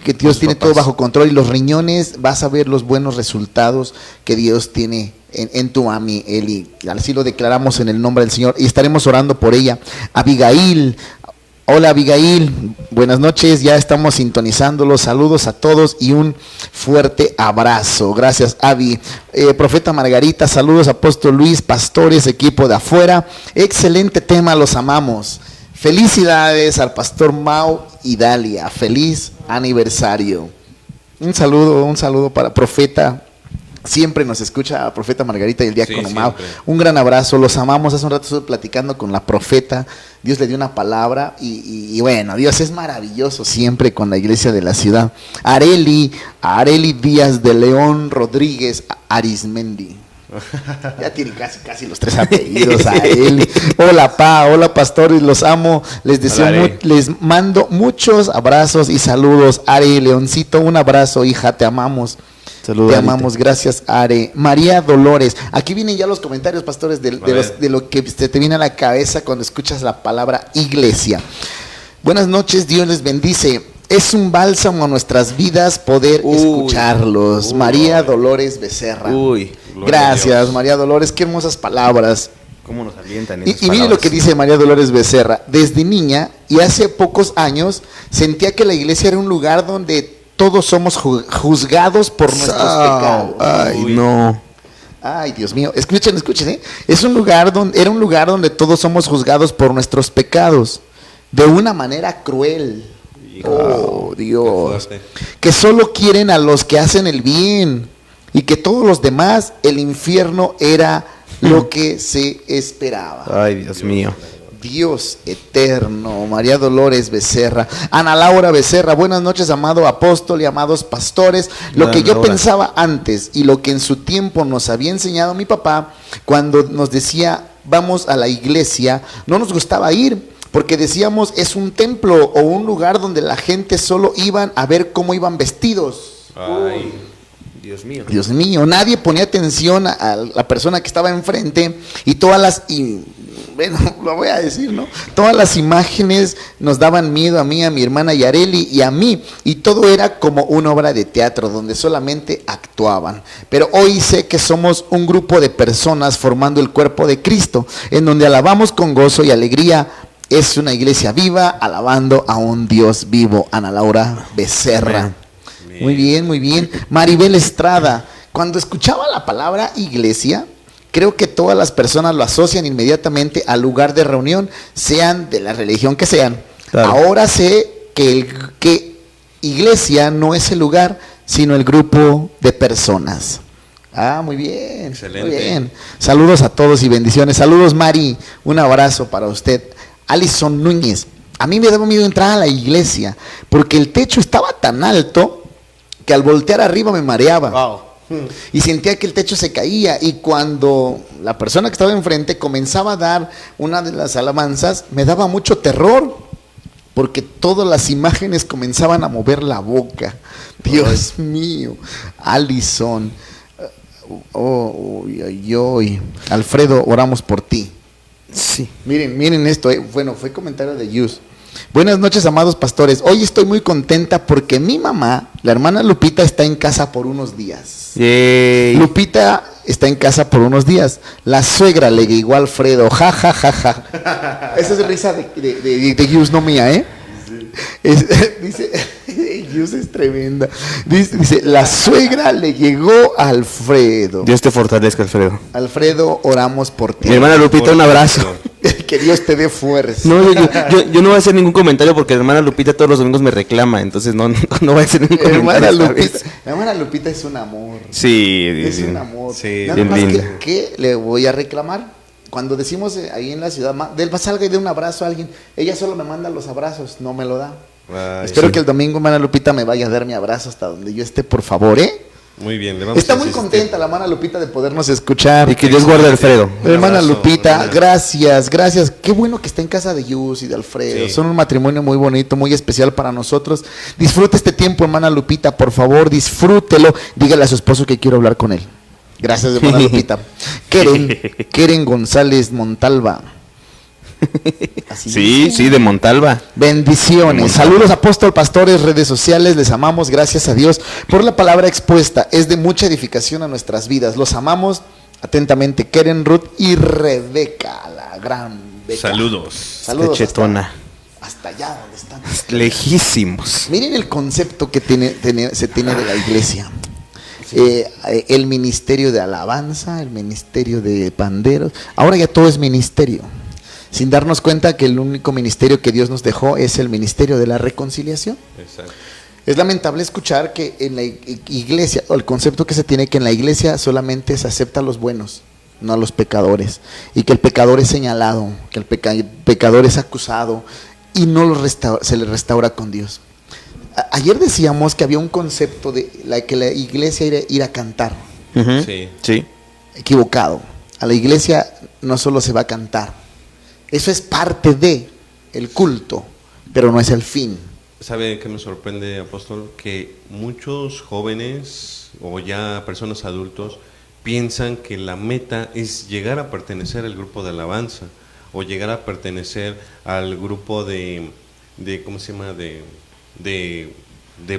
Que Dios tiene todo bajo control, y los riñones, vas a ver los buenos resultados que Dios tiene en tu mami, Eli. Así lo declaramos en el nombre del Señor y estaremos orando por ella. Abigail, hola Abigail, buenas noches, ya estamos sintonizándolos. Saludos a todos y un fuerte abrazo. Gracias, Abi. Profeta Margarita, saludos, apóstol Luis, pastores, equipo de afuera. Excelente tema, los amamos. Felicidades al pastor Mau y Dalia, feliz aniversario. Un saludo para Profeta. Siempre nos escucha Profeta Margarita y el diácono Mau. Un gran abrazo, los amamos. Hace un rato estuve platicando con la Profeta. Dios le dio una palabra y bueno, Dios es maravilloso siempre con la iglesia de la ciudad. Areli Díaz de León Rodríguez Arismendi. Ya tiene casi los 3 apellidos. Areli. Hola pastores, los amo. Les deseo les mando muchos abrazos y saludos. Are Leoncito, un abrazo, hija, te amamos. Saludos, te amamos, gracias, Are. María Dolores. Aquí vienen ya los comentarios, pastores, de lo que te viene a la cabeza cuando escuchas la palabra iglesia. Buenas noches, Dios les bendice. Es un bálsamo a nuestras vidas poder escucharlos. María Dolores Becerra. Gracias, María Dolores, qué hermosas palabras. ¿Cómo nos alientan? Y mire lo que dice María Dolores Becerra. Desde niña y hace pocos años sentía que la iglesia era un lugar donde todos somos juzgados por nuestros pecados. Ay, no. Ay, Dios mío. Escuchen, ¿eh? Era un lugar donde todos somos juzgados por nuestros pecados. De una manera cruel. Oh, Dios. Que solo quieren a los que hacen el bien. Y que todos los demás, el infierno era lo que se esperaba. Ay, Dios mío. Dios eterno. María Dolores Becerra. Ana Laura Becerra, buenas noches, amado apóstol y amados pastores. Lo que yo pensaba antes y lo que en su tiempo nos había enseñado mi papá cuando nos decía vamos a la iglesia, no nos gustaba ir porque decíamos es un templo o un lugar donde la gente solo iban a ver cómo iban vestidos. Ay, Dios mío. Dios mío, nadie ponía atención a la persona que estaba enfrente y bueno, lo voy a decir, ¿no? Todas las imágenes nos daban miedo a mí, a mi hermana Yareli y a mí, y todo era como una obra de teatro donde solamente actuaban. Pero hoy sé que somos un grupo de personas formando el cuerpo de Cristo, en donde alabamos con gozo y alegría. Es una iglesia viva, alabando a un Dios vivo. Ana Laura Becerra. Muy bien, muy bien. Maribel Estrada, cuando escuchaba la palabra iglesia, creo que todas las personas lo asocian inmediatamente al lugar de reunión, sean de la religión que sean. Claro. Ahora sé que iglesia no es el lugar, sino el grupo de personas. Ah, muy bien. Excelente. Muy bien. Saludos a todos y bendiciones. Saludos, Mari. Un abrazo para usted. Alison Núñez. A mí me daba miedo entrar a la iglesia porque el techo estaba tan alto que al voltear arriba me mareaba. Wow. Y sentía que el techo se caía, y cuando la persona que estaba enfrente comenzaba a dar una de las alabanzas, me daba mucho terror, porque todas las imágenes comenzaban a mover la boca. Dios mío. Alison. Alfredo, oramos por ti. Sí. Miren esto, bueno, fue comentario de Yus. Buenas noches, amados pastores. Hoy estoy muy contenta porque mi mamá, la hermana Lupita, está en casa por unos días. Yay. Lupita está en casa por unos días. La suegra le llegó a Alfredo. Ja, ja, ja, ja. Esa es risa de Yus, no mía, ¿eh? Sí. Dice, Yus es tremenda. Dice, la suegra le llegó a Alfredo. Dios te fortalezca, Alfredo. Alfredo, oramos por ti. Mi hermana Lupita, un abrazo. Que Dios te dé fuerza. No, yo no voy a hacer ningún comentario porque la hermana Lupita todos los domingos me reclama, entonces no voy a hacer ningún comentario. La hermana Lupita es un amor. Sí, es un amor. Sí, nada más que le voy a reclamar. Cuando decimos ahí en la ciudad, salga y dé un abrazo a alguien, ella solo me manda los abrazos, no me lo da. Ay, espero que el domingo, hermana Lupita, me vaya a dar mi abrazo hasta donde yo esté, por favor, ¿eh? Muy bien, está muy contenta la hermana Lupita de podernos escuchar. Y que Dios guarde a Alfredo. Hermana Lupita, gracias. Qué bueno que está en casa de Yus y de Alfredo. Sí. Son un matrimonio muy bonito, muy especial para nosotros. Disfrute este tiempo, hermana Lupita, por disfrútelo. Dígale a su esposo que quiero hablar con él. Gracias, hermana Lupita. Keren González Montalva. Sí, de Montalva. Bendiciones. Saludos, apóstol, pastores, redes sociales. Les amamos, gracias a Dios por la palabra expuesta. Es de mucha edificación a nuestras vidas. Los amamos atentamente. Keren, Ruth y Rebeca, la gran Beca. Saludos. Chetona. Hasta allá donde están. Lejísimos. Miren el concepto que se tiene de la iglesia. El ministerio de alabanza, el ministerio de panderos. Ahora ya todo es ministerio. Sin darnos cuenta que el único ministerio que Dios nos dejó es el ministerio de la reconciliación. Exacto. Es lamentable escuchar que en la iglesia, o el concepto que se tiene, que en la iglesia solamente se acepta a los buenos, no a los pecadores, y que el pecador es señalado, que el pecador es acusado y no se le restaura con Dios. Ayer decíamos que había un concepto de que la iglesia ir a cantar. Uh-huh. Sí. Equivocado. A la iglesia no solo se va a cantar, eso es parte de el culto, pero no es el fin. ¿Sabe qué me sorprende, apóstol? Que muchos jóvenes o ya personas adultos piensan que la meta es llegar a pertenecer al grupo de alabanza o llegar a pertenecer al grupo de ¿cómo se llama? De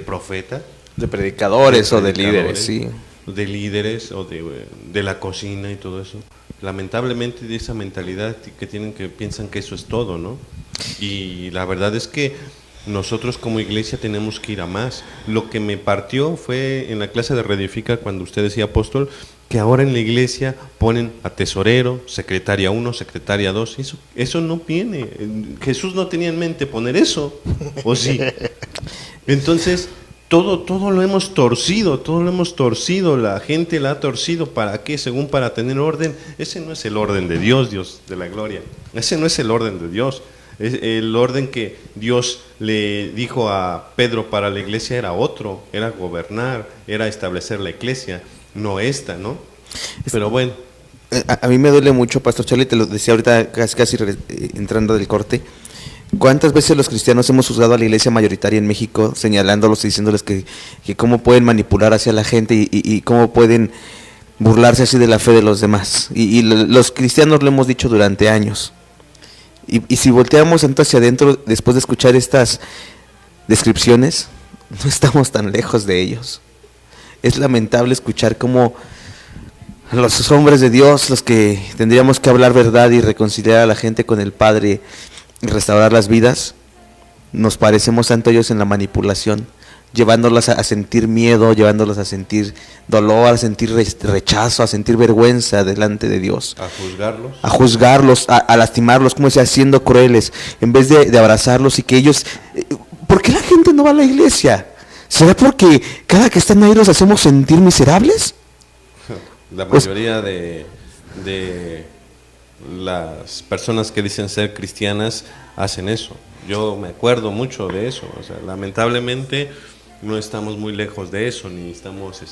profeta. De predicadores o de líderes, sí. De líderes o de la cocina y todo eso. Lamentablemente de esa mentalidad que tienen, que piensan que eso es todo, ¿no? Y la verdad es que nosotros como iglesia tenemos que ir a más. Lo que me partió fue en la clase de Reedifica, cuando usted decía, apóstol, que ahora en la iglesia ponen a tesorero, secretaria 1, secretaria 2. Eso no viene. Jesús no tenía en mente poner eso, ¿o sí? Entonces, todo lo hemos torcido, la gente la ha torcido. ¿Para qué? Según para tener orden. Ese no es el orden de Dios, Dios de la gloria. Ese no es el orden de Dios. El orden que Dios le dijo a Pedro para la iglesia era otro, era gobernar, era establecer la iglesia, no esta, ¿no? Pero bueno. A mí me duele mucho, Pastor Charlie, te lo decía ahorita casi entrando del corte. ¿Cuántas veces los cristianos hemos juzgado a la iglesia mayoritaria en México, señalándolos y diciéndoles que cómo pueden manipular hacia la gente y cómo pueden burlarse así de la fe de los demás? Y los cristianos lo hemos dicho durante años. Y si volteamos hacia adentro, después de escuchar estas descripciones, no estamos tan lejos de ellos. Es lamentable escuchar cómo los hombres de Dios, los que tendríamos que hablar verdad y reconciliar a la gente con el Padre y restaurar las vidas, nos parecemos tanto a ellos en la manipulación, llevándolas a sentir miedo, llevándolas a sentir dolor, a sentir rechazo, a sentir vergüenza delante de Dios. A juzgarlos, a lastimarlos, como decía, siendo crueles, en vez de abrazarlos y que ellos... ¿Por qué la gente no va a la iglesia? ¿Será porque cada que están ahí los hacemos sentir miserables? La mayoría de las personas que dicen ser cristianas hacen eso. Yo me acuerdo mucho de eso. O sea, lamentablemente no estamos muy lejos de eso, ni estamos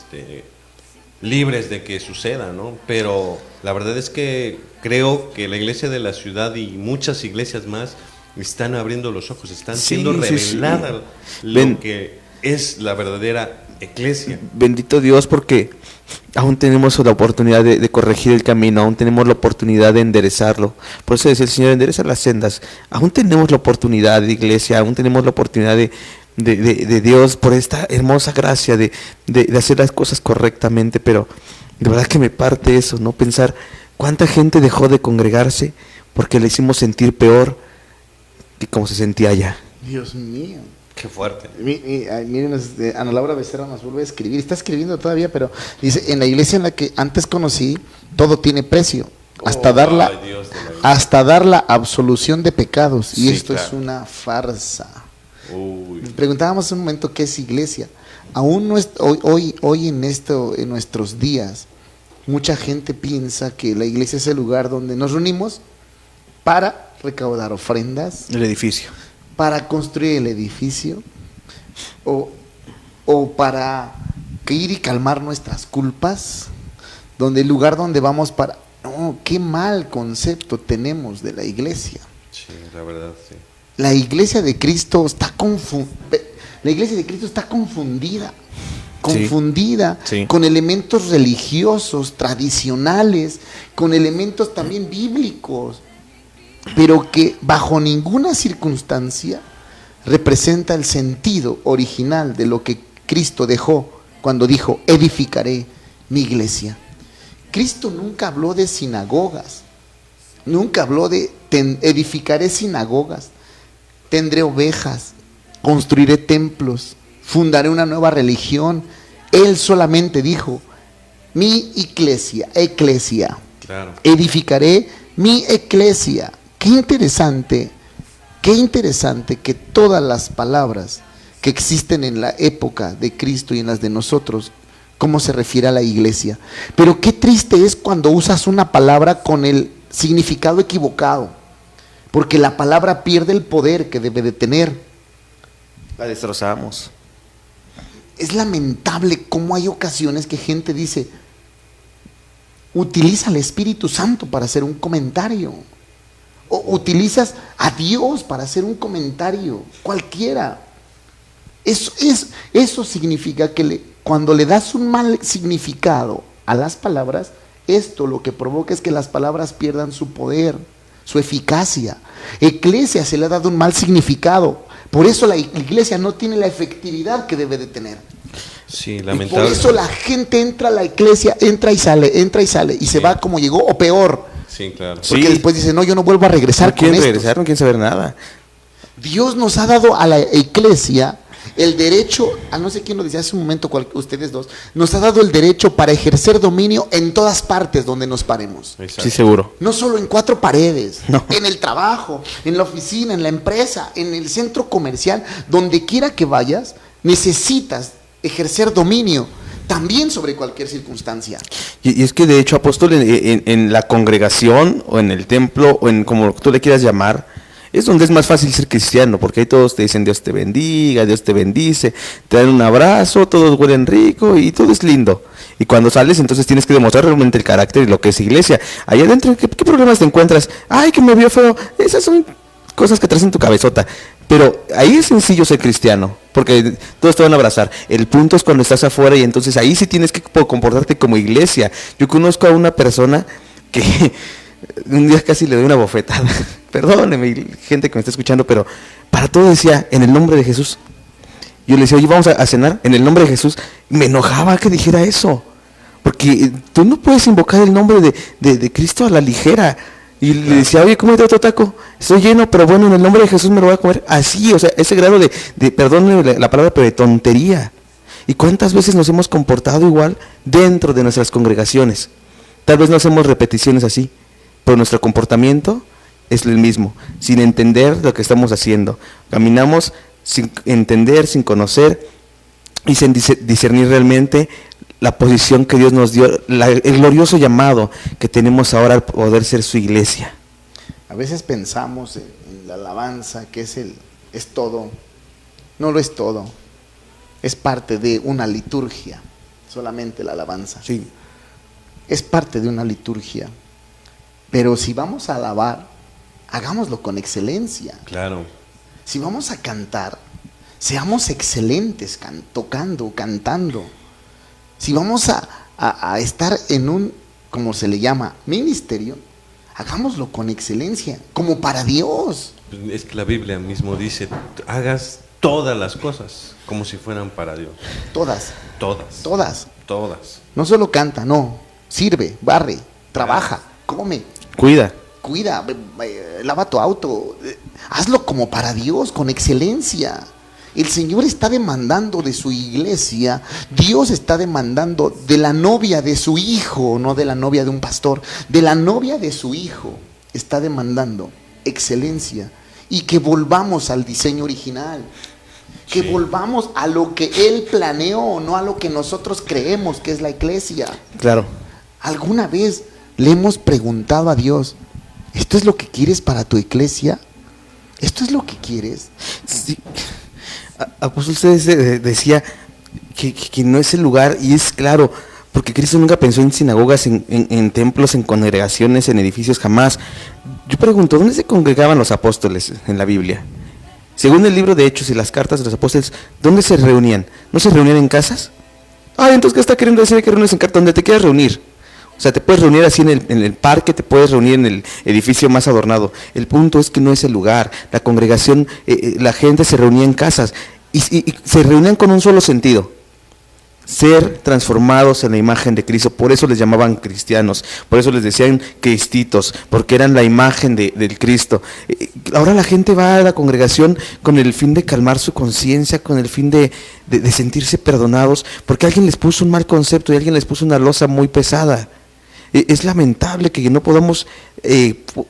libres de que suceda, ¿no? Pero la verdad es que creo que la iglesia de la ciudad y muchas iglesias más están abriendo los ojos, están siendo revelada lo que es la verdadera iglesia. Bendito Dios, porque aún tenemos la oportunidad de corregir el camino, aún tenemos la oportunidad de enderezarlo. Por eso decía el Señor, endereza las sendas. Aún tenemos la oportunidad de iglesia, aún tenemos la oportunidad de Dios, por esta hermosa gracia de hacer las cosas correctamente. Pero de verdad que me parte eso, ¿no? Pensar cuánta gente dejó de congregarse porque le hicimos sentir peor que como se sentía allá. Dios mío. Qué fuerte. Miren, Ana Laura Becerra nos vuelve a escribir, está escribiendo todavía, pero dice, en la iglesia en la que antes conocí, todo tiene precio, hasta dar la absolución de pecados, y sí, esto claro. Es una farsa. Uy. Preguntábamos un momento qué es iglesia. Aún no es, hoy en nuestros días, mucha gente piensa que la iglesia es el lugar donde nos reunimos para recaudar ofrendas, El edificio. para construir el edificio o para ir y calmar nuestras culpas, donde el lugar donde vamos para... No, qué mal concepto tenemos de la iglesia. Sí, la verdad, sí. La iglesia de Cristo está confundida Sí. con elementos religiosos, tradicionales, con elementos también bíblicos, pero que bajo ninguna circunstancia representa el sentido original de lo que Cristo dejó cuando dijo, edificaré mi iglesia. Cristo nunca habló de sinagogas, nunca habló de edificaré sinagogas, tendré ovejas, construiré templos, fundaré una nueva religión. Él solamente dijo, mi eclesia, Claro. edificaré mi eclesia. Qué interesante que todas las palabras que existen en la época de Cristo y en las de nosotros, cómo se refiere a la iglesia. Pero qué triste es cuando usas una palabra con el significado equivocado, porque la palabra pierde el poder que debe de tener. La destrozamos. Es lamentable cómo hay ocasiones que gente dice, utiliza al Espíritu Santo para hacer un comentario, o utilizas a Dios para hacer un comentario, cualquiera. Eso significa que cuando le das un mal significado a las palabras, esto lo que provoca es que las palabras pierdan su poder, su eficacia. Eclesia se le ha dado un mal significado, por eso la iglesia no tiene la efectividad que debe de tener. Sí, Y lamentable. por eso la gente entra a la iglesia, entra y sale, y se va como llegó o peor. Sí, claro. Porque Sí. después dice, no, yo no vuelvo a regresar No quieren con regresar, esto. no quieren saber nada. Dios nos ha dado a la iglesia el derecho, a no sé quién lo decía hace un momento, ustedes dos, nos ha dado el derecho para ejercer dominio en todas partes donde nos paremos. Exacto. Sí, seguro. No solo en 4 paredes, No. en el trabajo, en la oficina, en la empresa, en el centro comercial, donde quiera que vayas, necesitas ejercer dominio también sobre cualquier circunstancia. Y es que de hecho, apóstol, en la congregación o en el templo o en como tú le quieras llamar, es donde es más fácil ser cristiano, porque ahí todos te dicen Dios te bendiga, Dios te bendice, te dan un abrazo, todos huelen rico y todo es lindo. Y cuando sales, entonces tienes que demostrar realmente el carácter y lo que es iglesia. Allá adentro, ¿qué problemas te encuentras? Ay, que me vio feo. Esas son cosas que traes en tu cabezota. Pero ahí es sencillo ser cristiano, porque todos te van a abrazar. El punto es cuando estás afuera y entonces ahí sí tienes que comportarte como iglesia. Yo conozco a una persona que un día casi le doy una bofetada. Perdóneme, gente que me está escuchando, pero para todo decía, en el nombre de Jesús. Yo le decía, oye, vamos a cenar en el nombre de Jesús. Me enojaba que dijera eso, porque tú no puedes invocar el nombre de Cristo a la ligera. Y le decía, oye, ¿cómo te otro taco? Estoy lleno, pero bueno, en el nombre de Jesús me lo voy a comer. Así, o sea, ese grado de perdónenme la palabra, pero de tontería. ¿Y cuántas veces nos hemos comportado igual dentro de nuestras congregaciones? Tal vez no hacemos repeticiones así, pero nuestro comportamiento es el mismo, sin entender lo que estamos haciendo. Caminamos sin entender, sin conocer y sin discernir realmente la posición que Dios nos dio, el glorioso llamado que tenemos ahora al poder ser su iglesia. A veces pensamos en la alabanza, que es todo. No lo es todo. Es parte de una liturgia, solamente la alabanza. Sí. Es parte de una liturgia. Pero si vamos a alabar, hagámoslo con excelencia. Claro. Si vamos a cantar, seamos excelentes tocando, cantando. Si vamos a estar en un, como se le llama, ministerio, hagámoslo con excelencia, como para Dios. Es que la Biblia mismo dice, hagas todas las cosas como si fueran para Dios. Todas, Todas. todas. Todas. No solo canta, no. Sirve, barre, trabaja, come, Cuida. cuida, lava tu auto. Hazlo como para Dios, con excelencia. El Señor está demandando de su iglesia, Dios está demandando de la novia de su hijo, no de la novia de un pastor, de la novia de su hijo, está demandando excelencia y que volvamos al diseño original, que volvamos a lo que Él planeó, no a lo que nosotros creemos que es la iglesia. Claro. ¿Alguna vez le hemos preguntado a Dios, ¿esto es lo que quieres para tu iglesia? ¿Esto es lo que quieres? Sí. Apóstol, usted decía que no es el lugar, y es claro, porque Cristo nunca pensó en sinagogas, en templos, en congregaciones, en edificios, jamás. Yo pregunto, ¿dónde se congregaban los apóstoles en la Biblia? Según el libro de Hechos y las cartas de los apóstoles, ¿dónde se reunían? ¿No se reunían en casas? Ah, entonces, ¿qué está queriendo decir que reúnes en casa? Donde te quieras reunir. O sea, te puedes reunir así en el parque, te puedes reunir en el edificio más adornado. El punto es que no es el lugar. La congregación, la gente se reunía en casas y se reunían con un solo sentido: ser transformados en la imagen de Cristo. Por eso les llamaban cristianos, por eso les decían cristitos, porque eran la imagen del Cristo. Ahora la gente va a la congregación con el fin de calmar su conciencia, con el fin de sentirse perdonados, porque alguien les puso un mal concepto y alguien les puso una losa muy pesada. Es lamentable que no podamos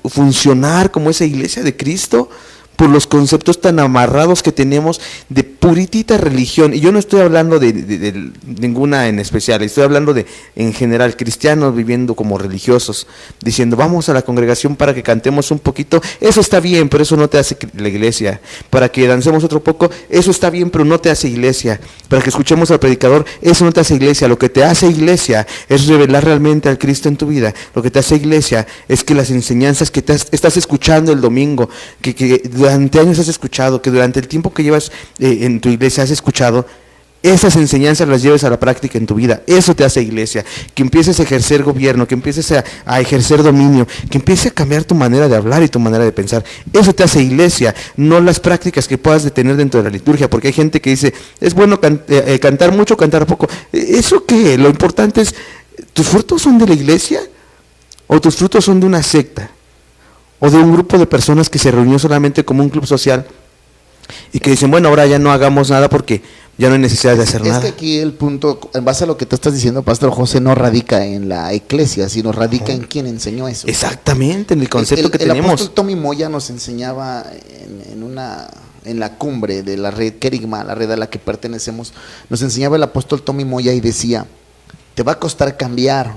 funcionar como esa iglesia de Cristo por los conceptos tan amarrados que tenemos de puritita religión, y yo no estoy hablando de ninguna en especial, estoy hablando de en general cristianos viviendo como religiosos, diciendo vamos a la congregación para que cantemos un poquito, eso está bien, pero eso no te hace la iglesia. Para que dancemos otro poco, eso está bien, pero no te hace iglesia. Para que escuchemos al predicador, eso no te hace iglesia. Lo que te hace iglesia es revelar realmente al Cristo en tu vida. Lo que te hace iglesia es que las enseñanzas que estás escuchando el domingo, que durante años has escuchado, que durante el tiempo que llevas en tu iglesia has escuchado, esas enseñanzas las lleves a la práctica en tu vida. Eso te hace iglesia. Que empieces a ejercer gobierno, que empieces a ejercer dominio, que empieces a cambiar tu manera de hablar y tu manera de pensar. Eso te hace iglesia, no las prácticas que puedas tener dentro de la liturgia, porque hay gente que dice, es bueno cantar mucho, cantar poco. ¿Eso qué? Lo importante es, ¿tus frutos son de la iglesia? ¿O tus frutos son de una secta? ¿O de un grupo de personas que se reunió solamente como un club social y que dicen, bueno, ahora ya no hagamos nada porque ya no hay necesidad de hacer nada? Es que aquí el punto, en base a lo que tú estás diciendo, Pastor José, no radica en la iglesia, sino radica en quien enseñó eso. Exactamente, en el concepto que el tenemos. El apóstol Tommy Moya nos enseñaba en la cumbre de la red Kerigma, la red a la que pertenecemos, nos enseñaba el apóstol Tommy Moya y decía, te va a costar cambiar.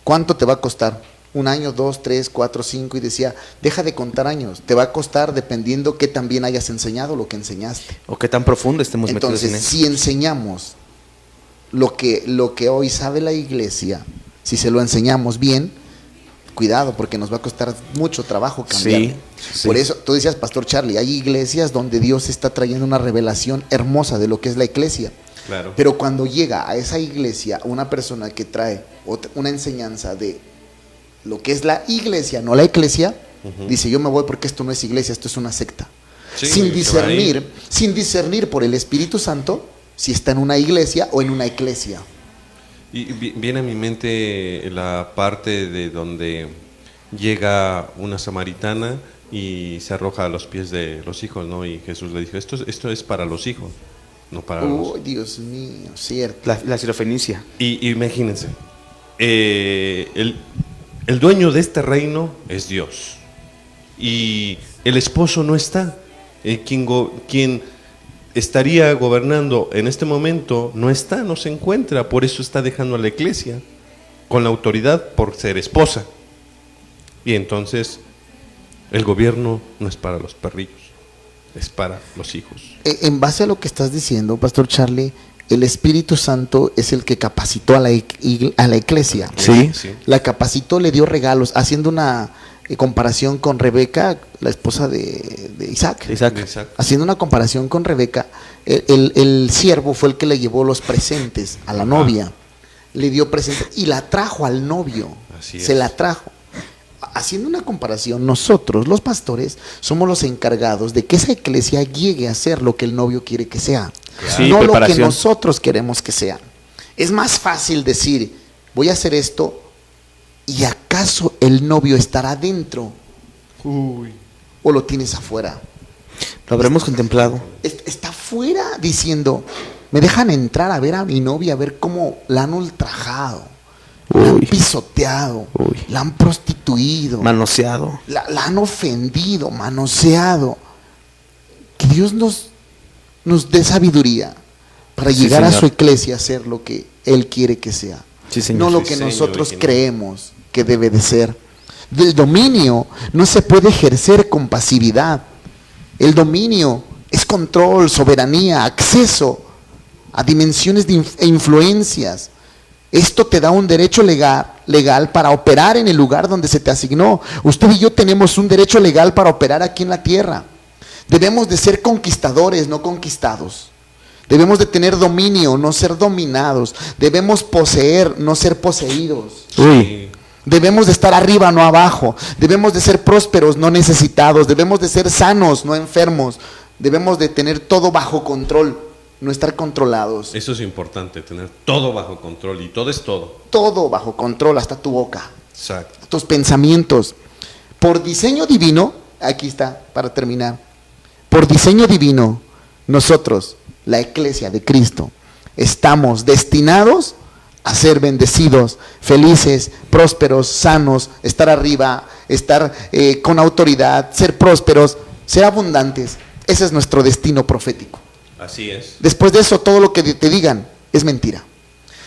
¿Cuánto te va a costar? 1 año, 2, 3, 4, 5, y decía, deja de contar años, te va a costar dependiendo qué tan bien hayas enseñado lo que enseñaste. O qué tan profundo estemos metidos en eso. Entonces, si enseñamos lo que hoy sabe la iglesia, si se lo enseñamos bien, cuidado, porque nos va a costar mucho trabajo cambiar. Sí. Por eso, tú decías, Pastor Charlie, hay iglesias donde Dios está trayendo una revelación hermosa de lo que es la iglesia. Claro. Pero cuando llega a esa iglesia una persona que trae una enseñanza de lo que es la iglesia, no la eclesia, dice, yo me voy porque esto no es iglesia, esto es una secta. Sí, sin discernir por el Espíritu Santo si está en una iglesia o en una eclesia. Y viene a mi mente la parte de donde llega una samaritana y se arroja a los pies de los hijos, ¿no? Y Jesús le dijo, esto es para los hijos, no para los... Oh, Dios mío, cierto. La sirofenicia. Y imagínense, el dueño de este reino es Dios. Y el esposo no está. Quien estaría gobernando en este momento no está, no se encuentra. Por eso está dejando a la iglesia con la autoridad por ser esposa. Y entonces el gobierno no es para los perrillos, es para los hijos. En base a lo que estás diciendo, Pastor Charlie, el Espíritu Santo es el que capacitó a la iglesia. Sí. La capacitó, le dio regalos, haciendo una comparación con Rebeca, la esposa de Isaac. Haciendo una comparación con Rebeca, el siervo fue el que le llevó los presentes a la novia. Le dio presentes y la trajo al novio. Se la trajo. Haciendo una comparación, nosotros, los pastores, somos los encargados de que esa iglesia llegue a ser lo que el novio quiere que sea. Sí, no lo que nosotros queremos que sea. Es más fácil decir, voy a hacer esto, ¿y acaso el novio estará dentro? ¿O lo tienes afuera? Lo habremos contemplado. Está afuera diciendo, me dejan entrar a ver a mi novia, a ver cómo la han ultrajado, la han pisoteado, la han prostituido, manoseado, la han ofendido, manoseado. Que Dios nos dé sabiduría para llegar a su iglesia a ser lo que Él quiere que sea. No lo que nosotros creemos que debe de ser. Del dominio no se puede ejercer con pasividad. El dominio es control, soberanía, acceso a dimensiones e influencias. Esto te da un derecho legal para operar en el lugar donde se te asignó. Usted y yo tenemos un derecho legal para operar aquí en la tierra. Debemos de ser conquistadores, no conquistados. Debemos de tener dominio, no ser dominados. Debemos poseer, no ser poseídos. Debemos de estar arriba, no abajo. Debemos de ser prósperos, no necesitados. Debemos de ser sanos, no enfermos. Debemos de tener todo bajo control, no estar controlados. Eso es importante, tener todo bajo control, y todo es todo. Todo bajo control, hasta tu boca. Exacto. Tus pensamientos. Por diseño divino, aquí está, para terminar. Por diseño divino, nosotros, la iglesia de Cristo, estamos destinados a ser bendecidos, felices, prósperos, sanos, estar arriba, estar con autoridad, ser prósperos, ser abundantes. Ese es nuestro destino profético. Así es. Después de eso, todo lo que te digan es mentira.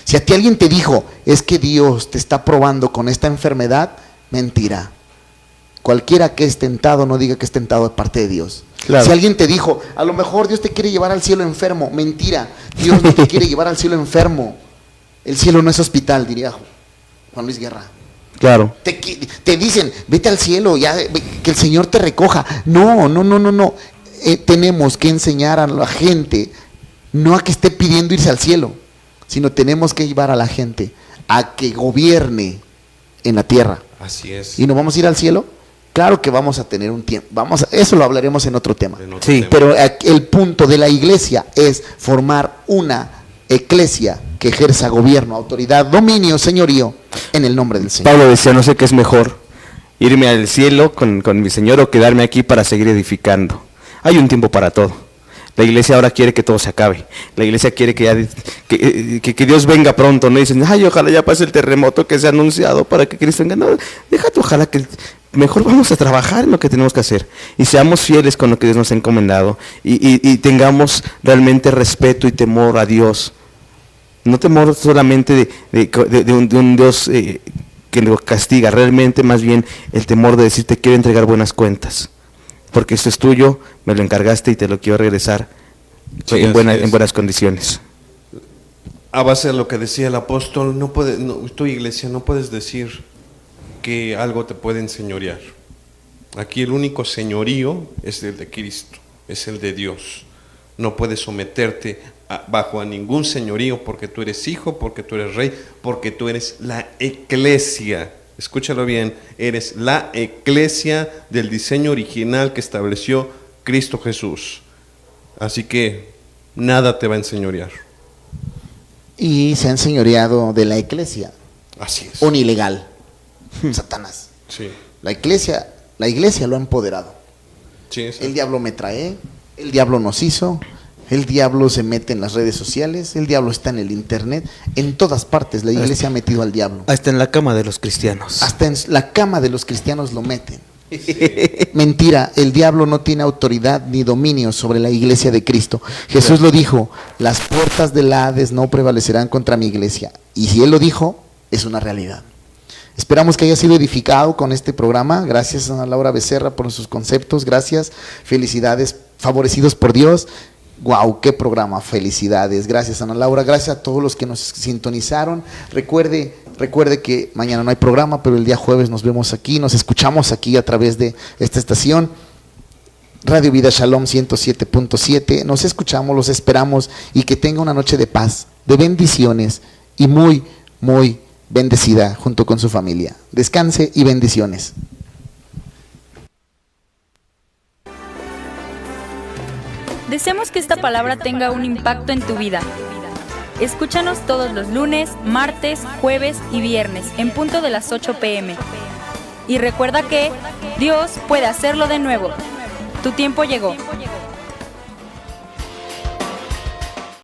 Si a ti alguien te dijo, es que Dios te está probando con esta enfermedad, mentira. Cualquiera que es tentado, no diga que es tentado de parte de Dios. Claro. Si alguien te dijo, a lo mejor Dios te quiere llevar al cielo enfermo, mentira. Dios no te quiere llevar al cielo enfermo. El cielo no es hospital, diría Juan Luis Guerra. Claro. Te dicen, vete al cielo, ya, que el Señor te recoja. No. Tenemos que enseñar a la gente, no a que esté pidiendo irse al cielo, sino tenemos que llevar a la gente a que gobierne en la tierra. Así es. ¿Y nos vamos a ir al cielo? Claro que vamos a tener un tiempo. Eso lo hablaremos en otro tema. En otro Sí. tema. Pero el punto de la iglesia es formar una eclesia que ejerza gobierno, autoridad, dominio, señorío, en el nombre del Señor. Pablo decía, no sé qué es mejor, irme al cielo con mi Señor o quedarme aquí para seguir edificando. Hay un tiempo para todo. La iglesia ahora quiere que todo se acabe. La iglesia quiere que Dios venga pronto. No dicen, ay, ojalá ya pase el terremoto que se ha anunciado para que Cristo venga. No, déjate, ojalá que mejor vamos a trabajar en lo que tenemos que hacer. Y seamos fieles con lo que Dios nos ha encomendado. Y tengamos realmente respeto y temor a Dios. No temor solamente de un Dios que nos castiga. Realmente más bien el temor de decir, te quiero entregar buenas cuentas. Porque esto es tuyo, me lo encargaste y te lo quiero regresar Sí, en así es. buenas condiciones. A base de lo que decía el apóstol, tu iglesia no puedes decir que algo te puede enseñorear. Aquí el único señorío es el de Cristo, es el de Dios. No puedes someterte bajo a ningún señorío porque tú eres hijo, porque tú eres rey, porque tú eres la eclesia. Escúchalo bien, eres la eclesia del diseño original que estableció Cristo Jesús. Así que nada te va a enseñorear. Y se ha enseñoreado de la iglesia, Así es. un ilegal, Satanás. Sí, La iglesia lo ha empoderado. sí, es El diablo me trae, el diablo nos hizo, el diablo se mete en las redes sociales, el diablo está en el internet, en todas partes la iglesia ha metido al diablo. Hasta en la cama de los cristianos. Hasta en la cama de los cristianos lo meten. Mentira, el diablo no tiene autoridad ni dominio sobre la iglesia de Cristo. Jesús lo dijo, las puertas del Hades no prevalecerán contra mi iglesia. Y si Él lo dijo, es una realidad. Esperamos que haya sido edificado con este programa. Gracias a Laura Becerra por sus conceptos. Gracias, felicidades, favorecidos por Dios. Wow, qué programa, felicidades. Gracias, Ana Laura. Gracias a todos los que nos sintonizaron. Recuerde que mañana no hay programa, pero el día jueves nos vemos aquí, nos escuchamos aquí a través de esta estación. Radio Vida Shalom 107.7. Nos escuchamos, los esperamos y que tenga una noche de paz, de bendiciones y muy, muy bendecida junto con su familia. Descanse y bendiciones. Deseamos que esta palabra tenga un impacto en tu vida. Escúchanos todos los lunes, martes, jueves y viernes en punto de las 8 p.m. Y recuerda que Dios puede hacerlo de nuevo. Tu tiempo llegó.